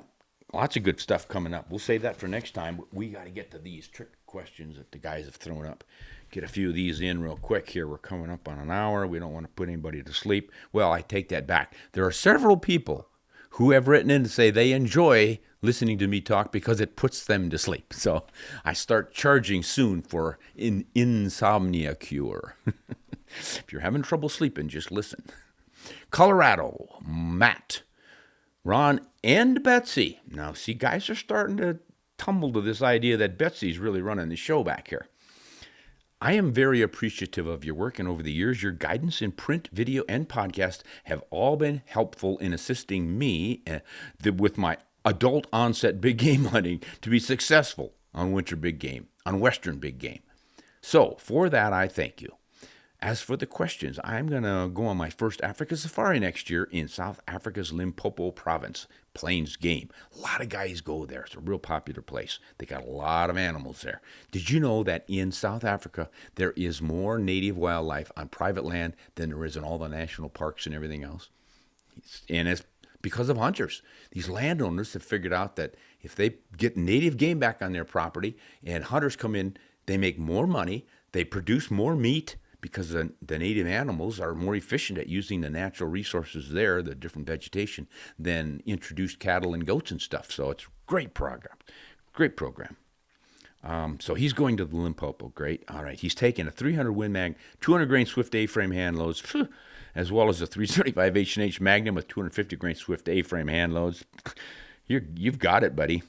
lots of good stuff coming up. We'll save that for next time. We got to get to these trick questions that the guys have thrown up. Get a few of these in real quick here. We're coming up on an hour. We don't want to put anybody to sleep. Well, I take that back. There are several people who have written in to say they enjoy listening to me talk because it puts them to sleep. So I start charging soon for an insomnia cure. If you're having trouble sleeping, just listen. Colorado, Matt, Ron, and Betsy. Now, see, guys are starting to tumble to this idea that Betsy's really running the show back here. I am very appreciative of your work, and over the years, your guidance in print, video, and podcast have all been helpful in assisting me with my adult onset big game hunting to be successful on winter big game, on western big game. So, for that, I thank you. As for the questions, I'm going to go on my first Africa safari next year in South Africa's Limpopo province, Plains Game. A lot of guys go there. It's a real popular place. They got a lot of animals there. Did you know that in South Africa, there is more native wildlife on private land than there is in all the national parks and everything else? And it's because of hunters. These landowners have figured out that if they get native game back on their property and hunters come in, they make more money, they produce more meat, because the native animals are more efficient at using the natural resources there, the different vegetation, than introduced cattle and goats and stuff. So it's a great program. Great program. So he's going to the Limpopo. Great. All right. He's taking a 300 Win Mag, 200 grain Swift A-frame hand loads, as well as a 375 H&H Magnum with 250 grain Swift A-frame hand loads. You've got it, buddy.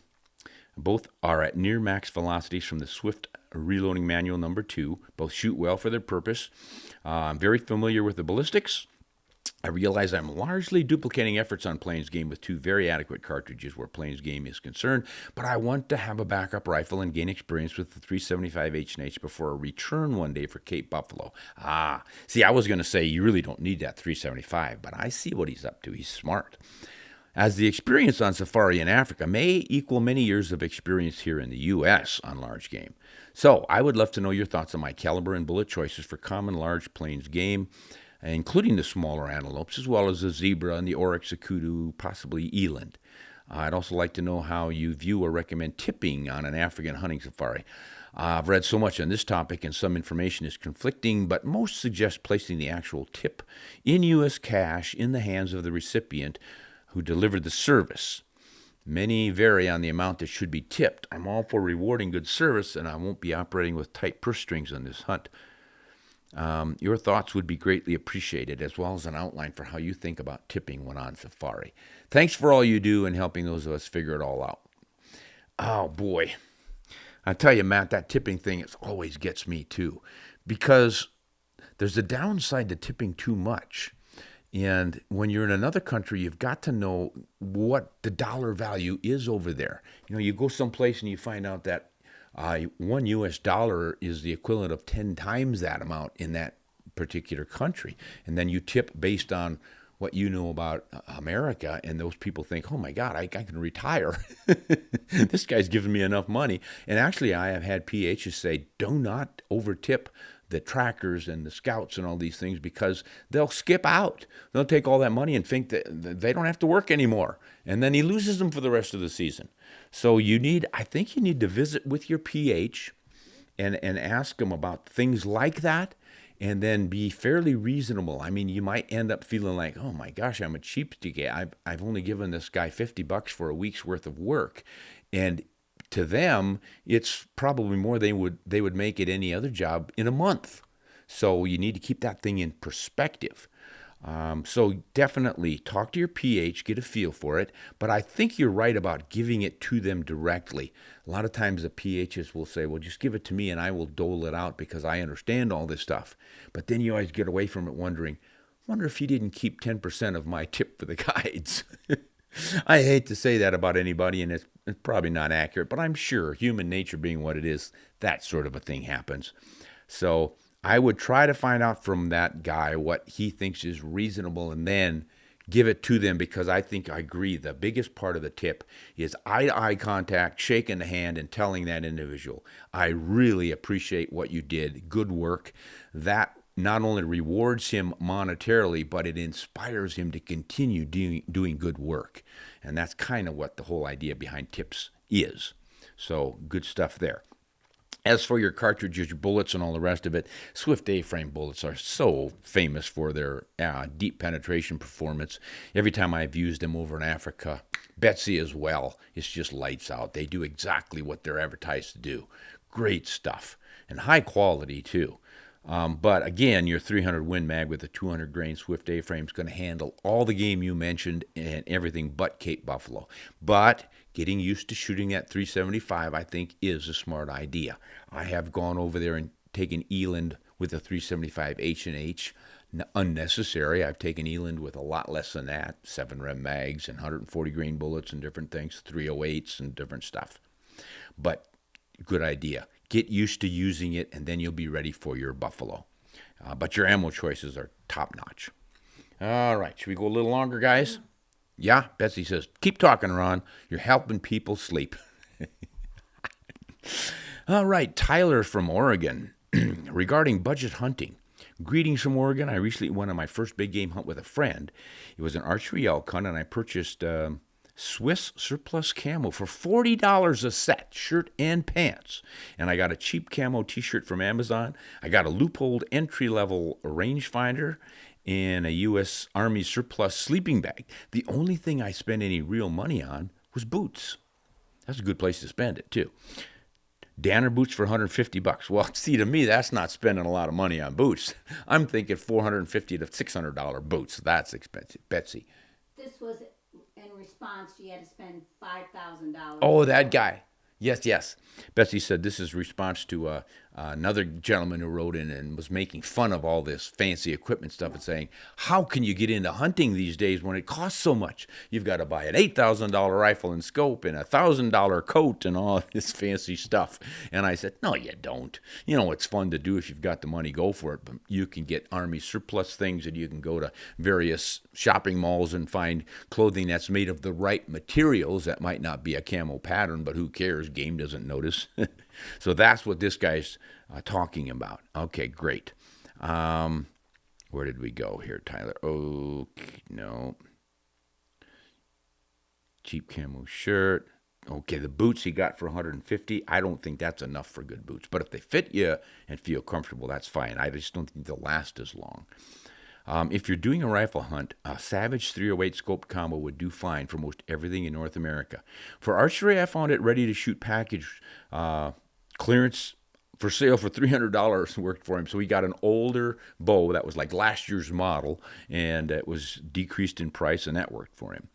Both are at near max velocities from the Swift Reloading Manual number 2. Both shoot well for their purpose. I'm very familiar with the ballistics. I realize I'm largely duplicating efforts on Plains Game with 2 very adequate cartridges where Plains Game is concerned, but I want to have a backup rifle and gain experience with the 375 H&H before a return one day for Cape Buffalo. See, I was going to say you really don't need that 375, but I see what he's up to. He's smart. As the experience on safari in Africa may equal many years of experience here in the U.S. on large game. So I would love to know your thoughts on my caliber and bullet choices for common large plains game, including the smaller antelopes, as well as the zebra and the oryx, the kudu, possibly eland. I'd also like to know how you view or recommend tipping on an African hunting safari. I've read so much on this topic and some information is conflicting, but most suggest placing the actual tip in U.S. cash in the hands of the recipient who delivered the service. Many vary on the amount that should be tipped. I'm all for rewarding good service, and I won't be operating with tight purse strings on this hunt. Your thoughts would be greatly appreciated, as well as an outline for how you think about tipping when on safari. Thanks for all you do in helping those of us figure it all out. Oh, boy. I tell you, Matt, that tipping thing always gets me, too, because there's a downside to tipping too much. And when you're in another country, you've got to know what the dollar value is over there. You go someplace and you find out that $1 is the equivalent of 10 times that amount in that particular country. And then you tip based on what you know about America, and those people think, oh my God, I can retire. This guy's giving me enough money. And actually, I have had PHs say, do not overtip the trackers and the scouts and all these things, because they'll skip out. They'll take all that money and think that they don't have to work anymore. And then he loses them for the rest of the season. So I think you need to visit with your PH and ask them about things like that, and then be fairly reasonable. I mean, you might end up feeling like, oh my gosh, I'm a cheapskate. I've only given this guy $50 for a week's worth of work. And to them, it's probably more they would make at any other job in a month. So you need to keep that thing in perspective. So definitely talk to your PH, get a feel for it. But I think you're right about giving it to them directly. A lot of times the PHs will say, well, just give it to me and I will dole it out because I understand all this stuff. But then you always get away from it wondering, wonder if he didn't keep 10% of my tip for the guides. I hate to say that about anybody, and it's probably not accurate, but I'm sure, human nature being what it is, that sort of a thing happens. So I would try to find out from that guy what he thinks is reasonable and then give it to them, because I think I agree the biggest part of the tip is eye-to-eye contact, shaking the hand, and telling that individual, I really appreciate what you did. Good work. That not only rewards him monetarily, but it inspires him to continue doing good work. And that's kind of what the whole idea behind tips is. So good stuff there. As for your cartridges, your bullets, and all the rest of it, Swift A-frame bullets are so famous for their deep penetration performance. Every time I've used them over in Africa, Betsy as well, it's just lights out. They do exactly what they're advertised to do. Great stuff. And high quality, too. But again, your 300 Win Mag with a 200 grain Swift A-frame is going to handle all the game you mentioned and everything but Cape Buffalo. But getting used to shooting at 375, I think, is a smart idea. I have gone over there and taken eland with a 375 H&H. Unnecessary. I've taken eland with a lot less than that, 7 rem mags and 140 grain bullets and different things, 308s and different stuff. But good idea. Get used to using it, and then you'll be ready for your buffalo. But your ammo choices are top-notch. All right, should we go a little longer, guys? Yeah, Betsy says, keep talking, Ron. You're helping people sleep. All right, Tyler from Oregon. Regarding budget hunting. Greetings from Oregon. I recently went on my first big game hunt with a friend. It was an archery elk hunt, and I purchased Swiss surplus camo for $40 a set, shirt and pants. And I got a cheap camo t-shirt from Amazon. I got a loopholed entry-level rangefinder and a U.S. Army surplus sleeping bag. The only thing I spent any real money on was boots. That's a good place to spend it, too. Danner boots for $150. Well, see, to me, that's not spending a lot of money on boots. I'm thinking $450 to $600 boots. That's expensive. Betsy. This was in response, you had to spend $5,000. Oh, that guy. Yes. Betsy said this is response to another gentleman who wrote in and was making fun of all this fancy equipment stuff and saying, how can you get into hunting these days when it costs so much? You've got to buy an $8,000 rifle and scope and a $1,000 coat and all this fancy stuff. And I said, no, you don't. You know, it's fun to do if you've got the money, go for it. But you can get Army surplus things, and you can go to various shopping malls and find clothing that's made of the right materials. That might not be a camo pattern, but who cares? Game doesn't notice. So that's what this guy's talking about. Okay, great. Where did we go here, Tyler? Okay, no. Cheap camo shirt. Okay, the boots he got for $150. I don't think that's enough for good boots. But if they fit you and feel comfortable, that's fine. I just don't think they'll last as long. If you're doing a rifle hunt, a Savage 308 scope combo would do fine for most everything in North America. For archery, I found it ready to shoot package clearance for sale for $300 worked for him. So he got an older bow that was like last year's model, and it was decreased in price, and that worked for him.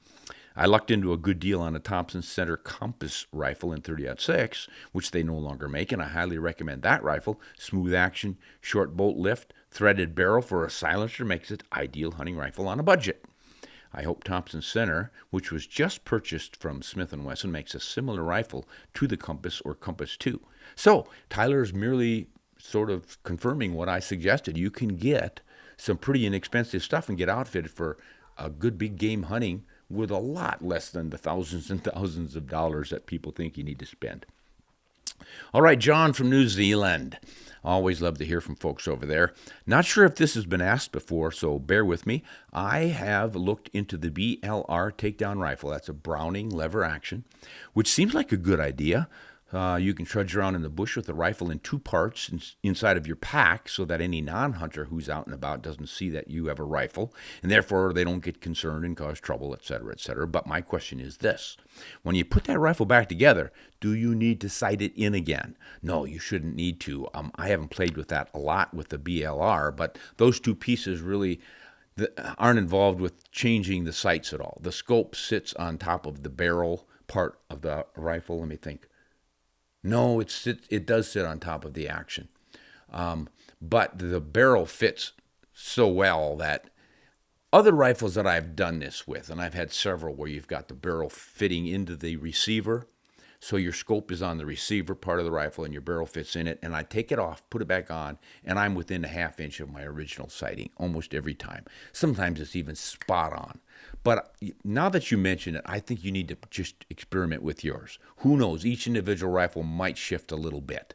I lucked into a good deal on a Thompson Center Compass rifle in 30-06, which they no longer make, and I highly recommend that rifle. Smooth action, short bolt lift, threaded barrel for a silencer makes it ideal hunting rifle on a budget. I hope Thompson Center, which was just purchased from Smith & Wesson, makes a similar rifle to the Compass or Compass 2. So Tyler is merely sort of confirming what I suggested. You can get some pretty inexpensive stuff and get outfitted for a good big game hunting with a lot less than the thousands and thousands of dollars that people think you need to spend. All right, John from New Zealand. Always love to hear from folks over there. Not sure if this has been asked before, so bear with me. I have looked into the BLR takedown rifle. That's a Browning lever action, which seems like a good idea. You can trudge around in the bush with the rifle in two parts inside of your pack so that any non-hunter who's out and about doesn't see that you have a rifle, and therefore they don't get concerned and cause trouble, etc., etc. But my question is this. When you put that rifle back together, do you need to sight it in again? No, you shouldn't need to. I haven't played with that a lot with the BLR, but those two pieces really aren't involved with changing the sights at all. The scope sits on top of the barrel part of the rifle. Let me think. No, it does sit on top of the action. But the barrel fits so well that other rifles that I've done this with, and I've had several where you've got the barrel fitting into the receiver, so your scope is on the receiver part of the rifle and your barrel fits in it, and I take it off, put it back on, and I'm within a half inch of my original sighting almost every time. Sometimes it's even spot on. But now that you mention it, I think you need to just experiment with yours. Who knows? Each individual rifle might shift a little bit.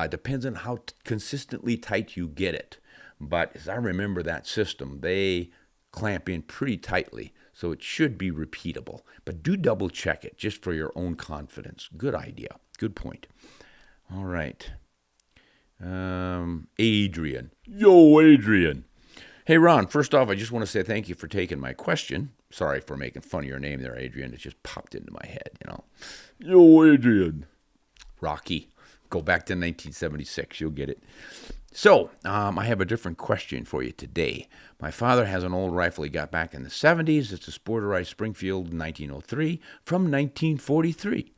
Depends on how consistently tight you get it. But as I remember that system, they clamp in pretty tightly, so it should be repeatable. But do double check it just for your own confidence. Good idea. Good point. All right. Adrian. Yo, Adrian. Hey, Ron, first off, I just want to say thank you for taking my question. Sorry for making fun of your name there, Adrian. It just popped into my head, you know. Yo, Adrian. Rocky. Go back to 1976. You'll get it. So, I have a different question for you today. My father has an old rifle he got back in the 70s. It's a Sporterized Springfield 1903 from 1943.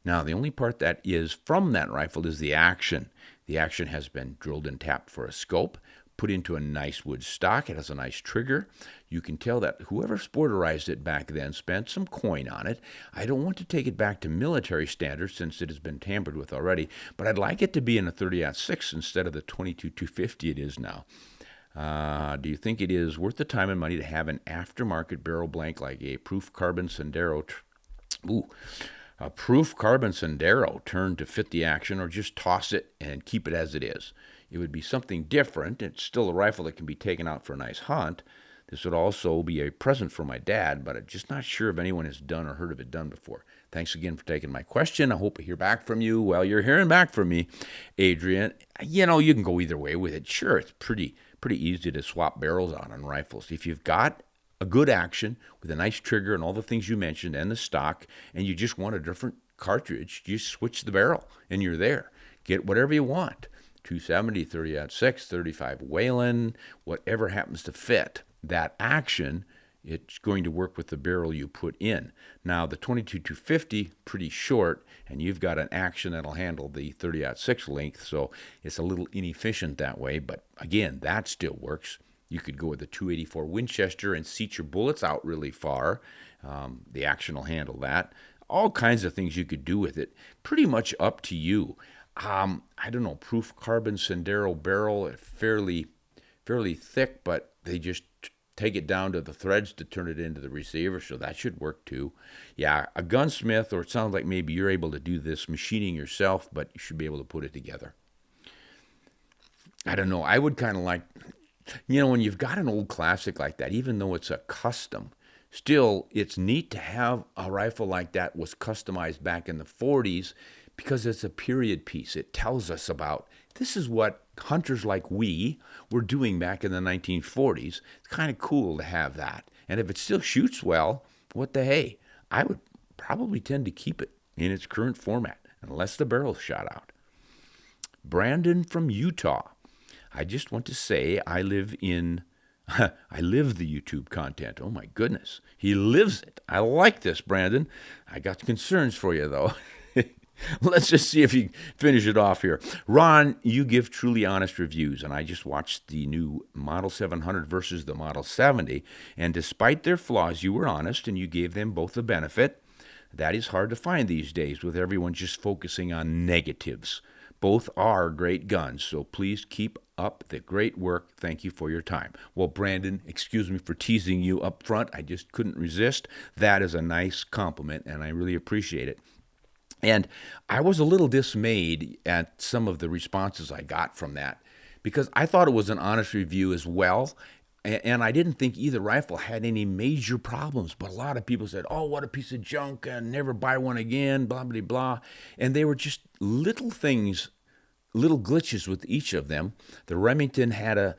Now, the only part that is from that rifle is the action. The action has been drilled and tapped for a scope, put into a nice wood stock. It has a nice trigger. You can tell that whoever Sporterized it back then spent some coin on it. I don't want to take it back to military standards since it has been tampered with already, but I'd like it to be in a 30-06 instead of the 22-250 it is now. Do you think it is worth the time and money to have an aftermarket barrel blank like a Proof Carbon Sendero? A Proof Carbon Sendero turned to fit the action, or just toss it and keep it as it is? It would be something different. It's still a rifle that can be taken out for a nice hunt. This would also be a present for my dad, but I'm just not sure if anyone has done or heard of it done before. Thanks again for taking my question. I hope to hear back from you. Well, you're hearing back from me, Adrian. You know, you can go either way with it. Sure, it's pretty easy to swap barrels out on rifles. If you've got a good action with a nice trigger and all the things you mentioned and the stock, and you just want a different cartridge, you switch the barrel and you're there. Get whatever you want. 270, 30-06, 35 Whelen, whatever happens to fit that action, it's going to work with the barrel you put in. Now, the 22-250, pretty short, and you've got an action that'll handle the 30-06 length, so it's a little inefficient that way, but again, that still works. You could go with a 284 Winchester and seat your bullets out really far. The action will handle that. All kinds of things you could do with it. Pretty much up to you. I don't know, Proof Carbon Sendero barrel, fairly thick, but they just take it down to the threads to turn it into the receiver, so that should work too. Yeah, a gunsmith, or it sounds like maybe you're able to do this machining yourself, but you should be able to put it together. I don't know, I would kind of like, you know, when you've got an old classic like that, even though it's a custom, still, it's neat to have a rifle like that was customized back in the 40s, because it's a period piece. It tells us about, this is what hunters like we were doing back in the 1940s. It's kind of cool to have that. And if it still shoots well, what the hey? I would probably tend to keep it in its current format, unless the barrel's shot out. Brandon from Utah. I just want to say I live the YouTube content. Oh my goodness. He lives it. I like this, Brandon. I got concerns for you though. Let's just see if you finish it off here. Ron, you give truly honest reviews, and I just watched the new Model 700 versus the Model 70, and despite their flaws, you were honest and you gave them both the benefit. That is hard to find these days with everyone just focusing on negatives. Both are great guns, so please keep up the great work. Thank you for your time. Well, Brandon, excuse me for teasing you up front. I just couldn't resist. That is a nice compliment, and I really appreciate it. And I was a little dismayed at some of the responses I got from that because I thought it was an honest review as well. And I didn't think either rifle had any major problems. But a lot of people said, oh, what a piece of junk, and never buy one again, blah, blah, blah. And they were just little things, little glitches with each of them. The Remington had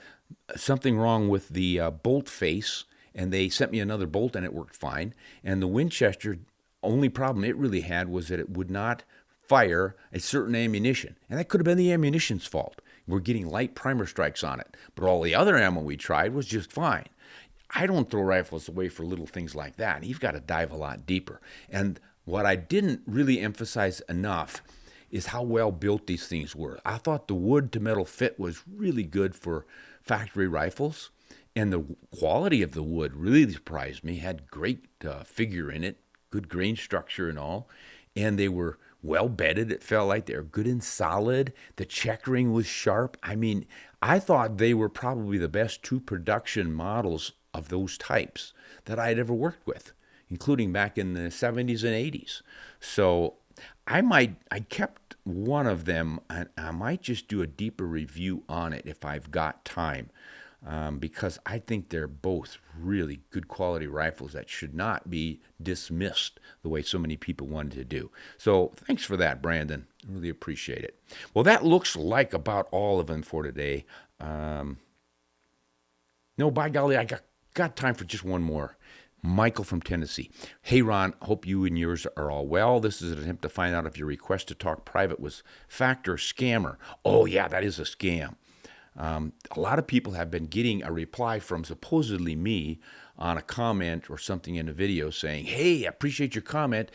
something wrong with the bolt face, and they sent me another bolt, and it worked fine. And the Winchester, only problem it really had was that it would not fire a certain ammunition. And that could have been the ammunition's fault. We're getting light primer strikes on it. But all the other ammo we tried was just fine. I don't throw rifles away for little things like that. You've got to dive a lot deeper. And what I didn't really emphasize enough is how well built these things were. I thought the wood to metal fit was really good for factory rifles. And the quality of the wood really surprised me. Had great figure in it. Good grain structure and all, and they were well bedded. It felt like they were good and solid. The checkering was sharp. I mean, I thought they were probably the best two production models of those types that I had ever worked with, including back in the 70s and 80s. So I kept one of them, and I might just do a deeper review on it if I've got time. Because I think they're both really good quality rifles that should not be dismissed the way so many people wanted to do. So thanks for that, Brandon. Really appreciate it. Well, that looks like about all of them for today. No, by golly, I got time for just one more. Michael from Tennessee. Hey, Ron, hope you and yours are all well. This is an attempt to find out if your request to talk private was fact or scammer. Oh, yeah, that is a scam. A lot of people have been getting a reply from supposedly me on a comment or something in a video saying, hey, I appreciate your comment.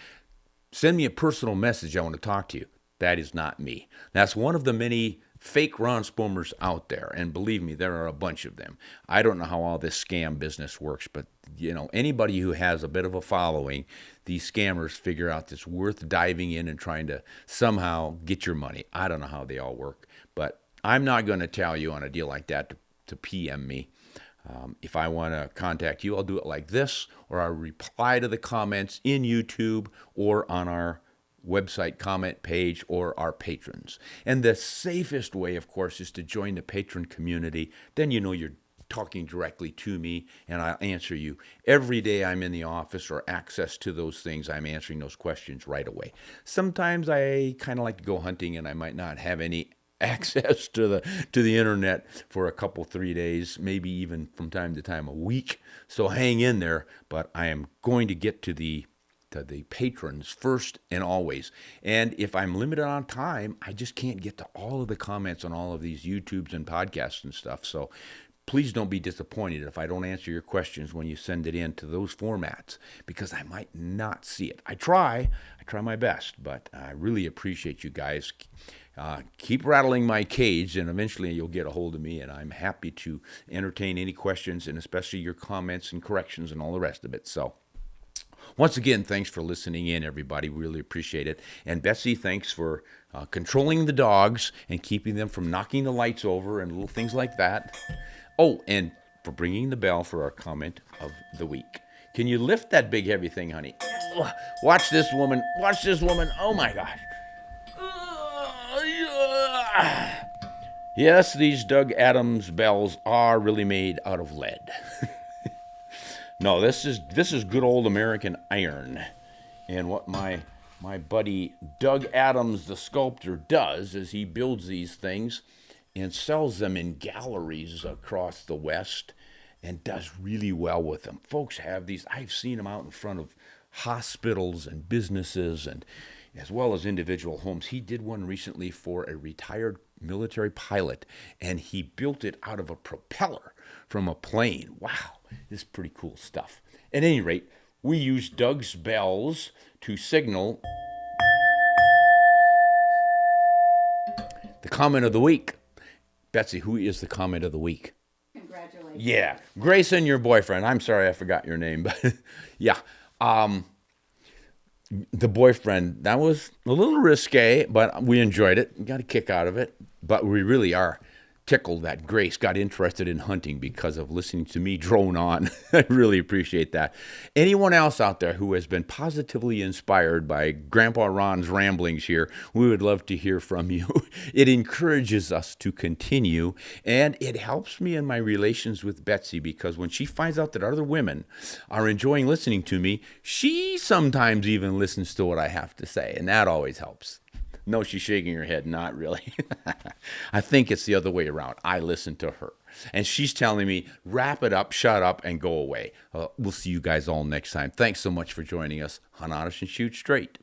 Send me a personal message. I want to talk to you. That is not me. That's one of the many fake Ron Spomers out there. And believe me, there are a bunch of them. I don't know how all this scam business works, but anybody who has a bit of a following, these scammers figure out it's worth diving in and trying to somehow get your money. I don't know how they all work, but I'm not going to tell you on a deal like that to PM me. If I want to contact you, I'll do it like this, or I'll reply to the comments in YouTube or on our website comment page or our patrons. And the safest way, of course, is to join the patron community. Then you're talking directly to me, and I'll answer you. Every day I'm in the office or access to those things, I'm answering those questions right away. Sometimes I kind of like to go hunting, and I might not have any access to the internet for a couple, 3 days, maybe even from time to time a week. So hang in there, but I am going to get to the patrons first and always. And if I'm limited on time, I just can't get to all of the comments on all of these YouTubes and podcasts and stuff. So please don't be disappointed if I don't answer your questions when you send it in to those formats, because I might not see it. I try my best, but I really appreciate you guys. Keep rattling my cage, and eventually you'll get a hold of me, and I'm happy to entertain any questions, and especially your comments and corrections and all the rest of it. So once again, thanks for listening in, everybody. Really appreciate it. And Betsy, thanks for controlling the dogs and keeping them from knocking the lights over and little things like that. Oh, and for bringing the bell for our comment of the week. Can you lift that big heavy thing, honey? Watch this woman. Watch this woman. Oh, my gosh. Yes, these Doug Adams bells are really made out of lead. No, this is good old American iron. And what my buddy Doug Adams, the sculptor, does is he builds these things and sells them in galleries across the West and does really well with them. Folks have these. I've seen them out in front of hospitals and businesses, and as well as individual homes. He did one recently for a retired military pilot, and he built it out of a propeller from a plane. Wow, this is pretty cool stuff. At any rate, we use Doug's bells to signal The comment of the week. Betsy, who is the comment of the week? Congratulations. Yeah, Grayson, your boyfriend. I'm sorry I forgot your name, but yeah. The boyfriend, that was a little risque, but we enjoyed it. Got a kick out of it. But we really are tickled that Grace got interested in hunting because of listening to me drone on. I really appreciate that. Anyone else out there who has been positively inspired by Grandpa Ron's ramblings here, we would love to hear from you. It encourages us to continue, and it helps me in my relations with Betsy because when she finds out that other women are enjoying listening to me, she sometimes even listens to what I have to say, and that always helps. No, she's shaking her head. Not really. I think it's the other way around. I listen to her. And she's telling me, wrap it up, shut up, and go away. We'll see you guys all next time. Thanks so much for joining us. Hunt honest and shoot straight.